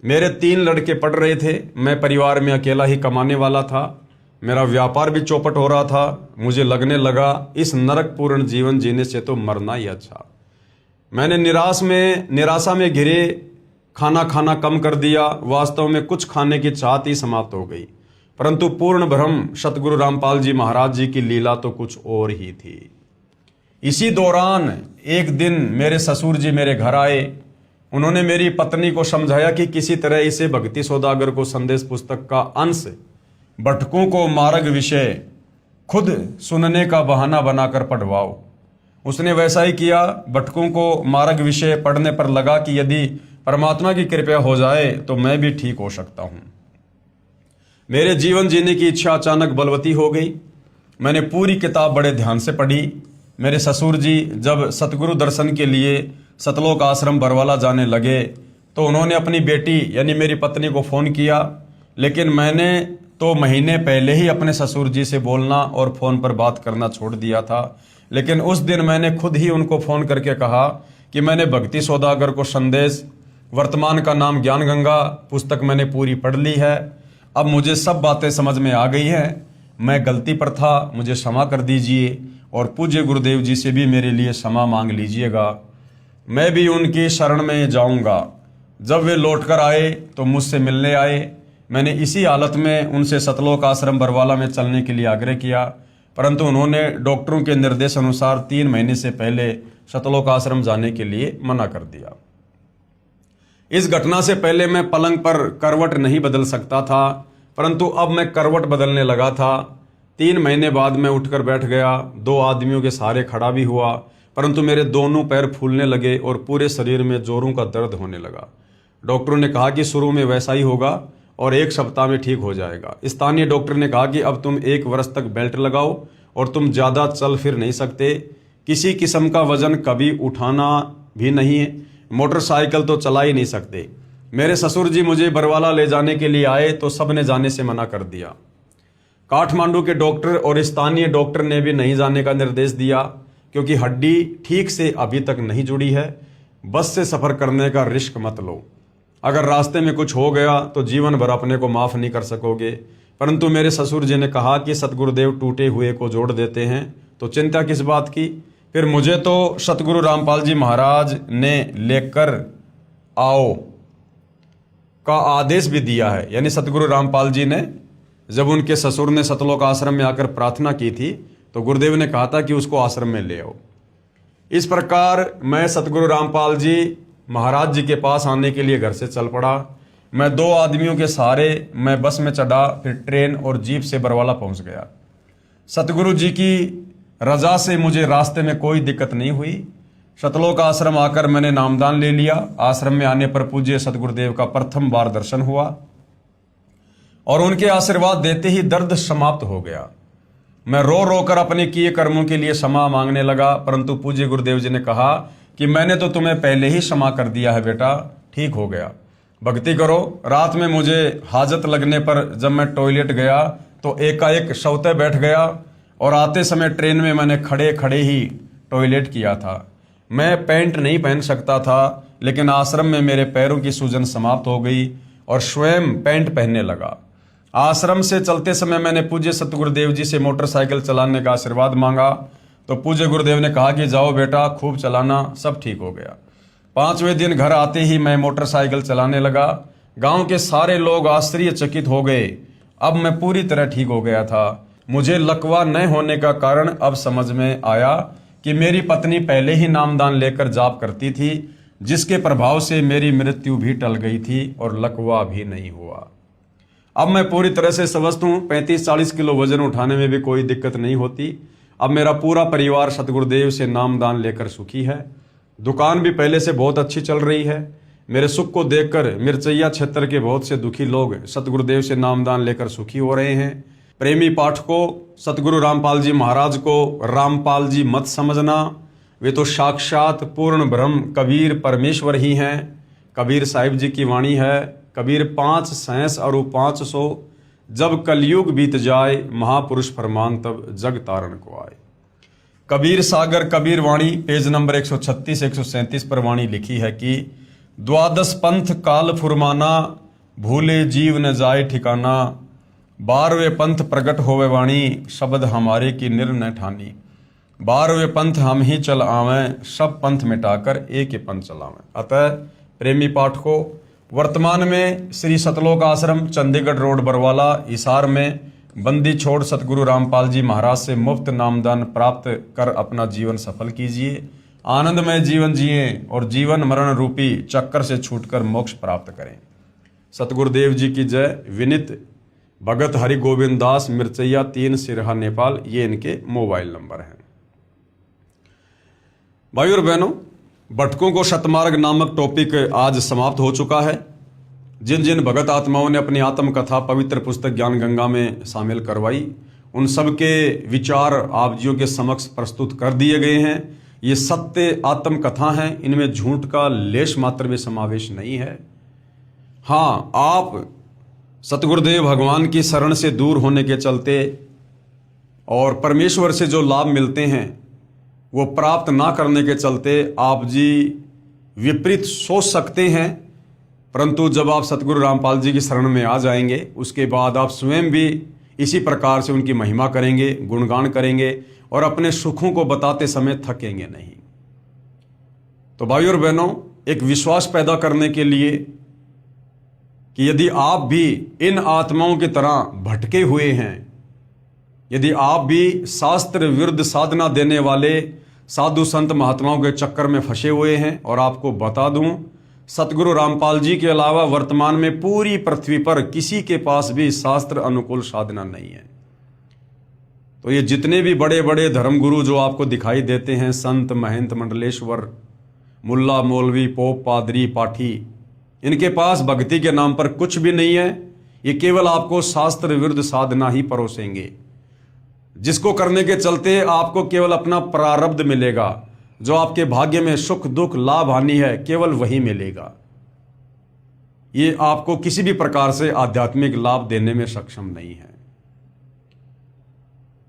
मेरे 3 लड़के पढ़ रहे थे। मैं परिवार में अकेला ही कमाने वाला था। मेरा व्यापार भी चौपट हो रहा था। मुझे लगने लगा इस नरकपूर्ण जीवन जीने से तो मरना ही अच्छा। मैंने निराशा में घिरे खाना खाना कम कर दिया। वास्तव में कुछ खाने की चाहत ही समाप्त हो गई, परंतु पूर्ण भ्रम सतगुरु रामपाल जी महाराज जी की लीला तो कुछ और ही थी। इसी दौरान एक दिन मेरे ससुर जी मेरे घर आए। उन्होंने मेरी पत्नी को समझाया कि किसी तरह इसे भक्ति सौदागर को संदेश पुस्तक का अंश भटकों को मार्ग विषय खुद सुनने का बहाना बनाकर पढ़वाओ। उसने वैसा ही किया। भटकों को मार्ग विषय पढ़ने पर लगा कि यदि परमात्मा की कृपा हो जाए तो मैं भी ठीक हो सकता हूं। मेरे जीवन जीने की इच्छा अचानक बलवती हो गई। मैंने पूरी किताब बड़े ध्यान से पढ़ी। मेरे ससुर जी जब सतगुरु दर्शन के लिए सतलोक आश्रम बरवाला जाने लगे तो उन्होंने अपनी बेटी यानी मेरी पत्नी को फ़ोन किया, लेकिन मैंने तो महीने पहले ही अपने ससुर जी से बोलना और फ़ोन पर बात करना छोड़ दिया था। लेकिन उस दिन मैंने खुद ही उनको फ़ोन करके कहा कि मैंने भक्ति सौदागर को संदेश, वर्तमान का नाम ज्ञान गंगा, पुस्तक मैंने पूरी पढ़ ली है। अब मुझे सब बातें समझ में आ गई हैं। मैं गलती पर था, मुझे क्षमा कर दीजिए और पूज्य गुरुदेव जी से भी मेरे लिए क्षमा मांग लीजिएगा। मैं भी उनकी शरण में जाऊंगा। जब वे लौटकर आए तो मुझसे मिलने आए। मैंने इसी हालत में उनसे सतलोक आश्रम बरवाला में चलने के लिए आग्रह किया, परंतु उन्होंने डॉक्टरों के निर्देश अनुसार 3 महीने से पहले सतलोक आश्रम जाने के लिए मना कर दिया। इस घटना से पहले मैं पलंग पर करवट नहीं बदल सकता था, परंतु अब मैं करवट बदलने लगा था। 3 महीने बाद मैं उठकर बैठ गया। 2 आदमियों के सहारे खड़ा भी हुआ, परंतु मेरे दोनों पैर फूलने लगे और पूरे शरीर में जोरों का दर्द होने लगा। डॉक्टरों ने कहा कि शुरू में वैसा ही होगा और 1 सप्ताह में ठीक हो जाएगा। स्थानीय डॉक्टर ने कहा कि अब तुम 1 वर्ष तक बेल्ट लगाओ और तुम ज़्यादा चल फिर नहीं सकते, किसी किस्म का वजन कभी उठाना भी नहीं है, मोटरसाइकिल तो चला ही नहीं सकते। मेरे ससुर जी मुझे बरवाला ले जाने के लिए आए तो सब ने जाने से मना कर दिया। काठमांडू के डॉक्टर और स्थानीय डॉक्टर ने भी नहीं जाने का निर्देश दिया, क्योंकि हड्डी ठीक से अभी तक नहीं जुड़ी है। बस से सफ़र करने का रिस्क मत लो, अगर रास्ते में कुछ हो गया तो जीवन भर अपने को माफ़ नहीं कर सकोगे। परंतु मेरे ससुर जी ने कहा कि सतगुरुदेव टूटे हुए को जोड़ देते हैं, तो चिंता किस बात की। फिर मुझे तो सतगुरु रामपाल जी महाराज ने लेकर आओ का आदेश भी दिया है। यानी सतगुरु रामपाल जी ने जब उनके ससुर ने सतलोक आश्रम में आकर प्रार्थना की थी तो गुरुदेव ने कहा था कि उसको आश्रम में ले आओ। इस प्रकार मैं सतगुरु रामपाल जी महाराज जी के पास आने के लिए घर से चल पड़ा। मैं 2 आदमियों के सहारे मैं बस में चढ़ा, फिर ट्रेन और जीप से बरवाला पहुंच गया। सतगुरु जी की रजा से मुझे रास्ते में कोई दिक्कत नहीं हुई। सतलोक आश्रम आकर मैंने नामदान ले लिया। आश्रम में आने पर पूज्य सतगुरुदेव का प्रथम बार दर्शन हुआ और उनके आशीर्वाद देते ही दर्द समाप्त हो गया। मैं रो रो कर अपने किए कर्मों के लिए क्षमा मांगने लगा, परंतु पूज्य गुरुदेव जी ने कहा कि मैंने तो तुम्हें पहले ही क्षमा कर दिया है बेटा, ठीक हो गया, भक्ति करो। रात में मुझे हाजत लगने पर जब मैं टॉयलेट गया तो एकाएक शौते बैठ गया और आते समय ट्रेन में मैंने खड़े खड़े ही टॉयलेट किया था। मैं पैंट नहीं पहन सकता था, लेकिन आश्रम में मेरे पैरों की सूजन समाप्त हो गई और स्वयं पैंट पहनने लगा। आश्रम से चलते समय मैंने पूज्य सतगुरुदेव जी से मोटरसाइकिल चलाने का आशीर्वाद मांगा, तो पूज्य गुरुदेव ने कहा कि जाओ बेटा, खूब चलाना, सब ठीक हो गया। 5वें दिन घर आते ही मैं मोटरसाइकिल चलाने लगा। गांव के सारे लोग आश्चर्यचकित हो गए। अब मैं पूरी तरह ठीक हो गया था। मुझे लकवा न होने का कारण अब समझ में आया कि मेरी पत्नी पहले ही नामदान लेकर जाप करती थी, जिसके प्रभाव से मेरी मृत्यु भी टल गई थी और लकवा भी नहीं हुआ। अब मैं पूरी तरह से स्वस्थ हूँ। 35-40 किलो वजन उठाने में भी कोई दिक्कत नहीं होती। अब मेरा पूरा परिवार सतगुरुदेव से नामदान लेकर सुखी है। दुकान भी पहले से बहुत अच्छी चल रही है। मेरे सुख को देखकर मिर्चैया क्षेत्र के बहुत से दुखी लोग सतगुरुदेव से नामदान लेकर सुखी हो रहे हैं। प्रेमी पाठकों, सतगुरु रामपाल जी महाराज को रामपाल जी मत समझना, वे तो साक्षात पूर्ण ब्रह्म कबीर परमेश्वर ही हैं। कबीर साहिब जी की वाणी है, कबीर 5 सहस और 500, जब कलयुग बीत जाए महापुरुष फरमान तब जग तारण को आए। कबीर सागर कबीर वाणी पेज नंबर 136-137 पर वाणी लिखी है कि 12 पंथ काल फुरमाना, भूले जीव न जाए ठिकाना, 12वें पंथ प्रकट होवे वाणी, शब्द हमारे की निर्णय ठानी, 12वें पंथ हम ही चल आवें, सब पंथ मिटाकर एक ही पंथ चलावें। अतः प्रेमी पाठकों, वर्तमान में श्री सतलोक आश्रम चंडीगढ़ रोड बरवाला हिसार में बंदी छोड़ सतगुरु रामपाल जी महाराज से मुफ्त नामदान प्राप्त कर अपना जीवन सफल कीजिए, आनंदमय जीवन जिए और जीवन मरण रूपी चक्कर से छूटकर मोक्ष प्राप्त करें। सतगुरुदेव जी की जय। विनित भगत हरि गोविंद दास, मिर्चैया 3, सिरहा, नेपाल। ये इनके मोबाइल नंबर हैं। भाई और बहनों, भटकों को शतमार्ग नामक टॉपिक आज समाप्त हो चुका है। जिन जिन भगत आत्माओं ने अपनी आत्मकथा पवित्र पुस्तक ज्ञान गंगा में शामिल करवाई, उन सब के विचार आप जियों के समक्ष प्रस्तुत कर दिए गए हैं। ये सत्य आत्मकथा हैं, इनमें झूठ का लेश मात्र भी समावेश नहीं है। हाँ, आप सतगुरुदेव भगवान की शरण से दूर होने के चलते और परमेश्वर से जो लाभ मिलते हैं वो प्राप्त ना करने के चलते आप जी विपरीत सोच सकते हैं, परंतु जब आप सतगुरु रामपाल जी की शरण में आ जाएंगे उसके बाद आप स्वयं भी इसी प्रकार से उनकी महिमा करेंगे, गुणगान करेंगे और अपने सुखों को बताते समय थकेंगे नहीं। तो भाई और बहनों, एक विश्वास पैदा करने के लिए कि यदि आप भी इन आत्माओं की तरह भटके हुए हैं, यदि आप भी शास्त्र विरुद्ध साधना देने वाले साधु संत महात्माओं के चक्कर में फंसे हुए हैं, और आपको बता दूं, सतगुरु रामपाल जी के अलावा वर्तमान में पूरी पृथ्वी पर किसी के पास भी शास्त्र अनुकूल साधना नहीं है। तो ये जितने भी बड़े बड़े धर्मगुरु जो आपको दिखाई देते हैं, संत, महंत, मंडलेश्वर, मुल्ला, मौलवी, पोप, पादरी, पाठी, इनके पास भक्ति के नाम पर कुछ भी नहीं है। ये केवल आपको शास्त्र विरुद्ध साधना ही परोसेंगे। जिसको करने के चलते आपको केवल अपना प्रारब्ध मिलेगा। जो आपके भाग्य में सुख दुख लाभ हानि है केवल वही मिलेगा। ये आपको किसी भी प्रकार से आध्यात्मिक लाभ देने में सक्षम नहीं है।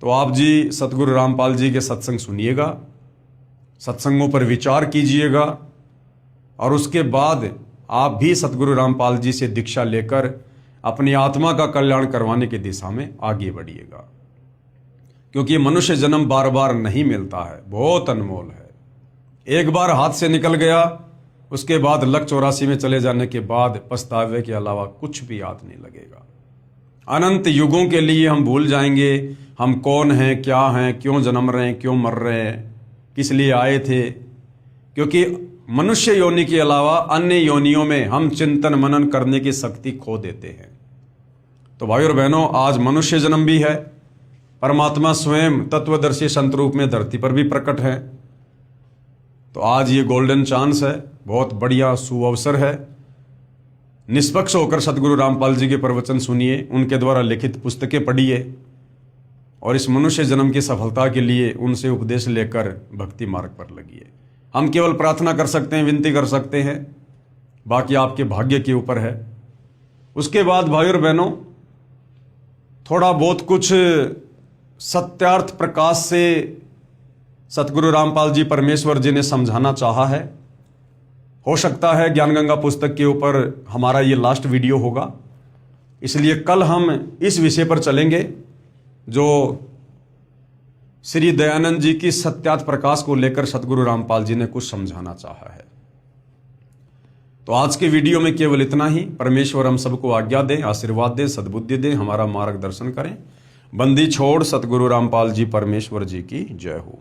तो आप जी सतगुरु रामपाल जी के सत्संग सुनिएगा, सत्संगों पर विचार कीजिएगा और उसके बाद आप भी सतगुरु रामपाल जी से दीक्षा लेकर अपनी आत्मा का कल्याण करवाने की दिशा में आगे बढ़िएगा। क्योंकि मनुष्य जन्म बार बार नहीं मिलता है, बहुत अनमोल है। एक बार हाथ से निकल गया, उसके बाद लक 84 में चले जाने के बाद पछतावे के अलावा कुछ भी याद नहीं लगेगा। अनंत युगों के लिए हम भूल जाएंगे हम कौन हैं, क्या हैं, क्यों जन्म रहे हैं, क्यों मर रहे हैं, किस लिए आए थे। क्योंकि मनुष्य योनि के अलावा अन्य योनियों में हम चिंतन मनन करने की शक्ति खो देते हैं। तो भाई और बहनों, आज मनुष्य जन्म भी है, परमात्मा स्वयं तत्वदर्शी संत रूप में धरती पर भी प्रकट है। तो आज ये गोल्डन चांस है, बहुत बढ़िया सुअवसर है। निष्पक्ष होकर सतगुरु रामपाल जी के प्रवचन सुनिए, उनके द्वारा लिखित पुस्तकें पढ़िए और इस मनुष्य जन्म की सफलता के लिए उनसे उपदेश लेकर भक्ति मार्ग पर लगिए। हम केवल प्रार्थना कर सकते हैं, विनती कर सकते हैं, बाकी आपके भाग्य के ऊपर है। उसके बाद भाई और बहनों, थोड़ा बहुत कुछ सत्यार्थ प्रकाश से सतगुरु रामपाल जी परमेश्वर जी ने समझाना चाहा है। हो सकता है ज्ञान गंगा पुस्तक के ऊपर हमारा ये लास्ट वीडियो होगा, इसलिए कल हम इस विषय पर चलेंगे जो श्री दयानंद जी की सत्यार्थ प्रकाश को लेकर सतगुरु रामपाल जी ने कुछ समझाना चाहा है। तो आज के वीडियो में केवल इतना ही। परमेश्वर हम सबको आज्ञा दें, आशीर्वाद दें, सद्बुद्धि दें, हमारा मार्गदर्शन करें। बंदी छोड़ सतगुरु रामपाल जी परमेश्वर जी की जय हो।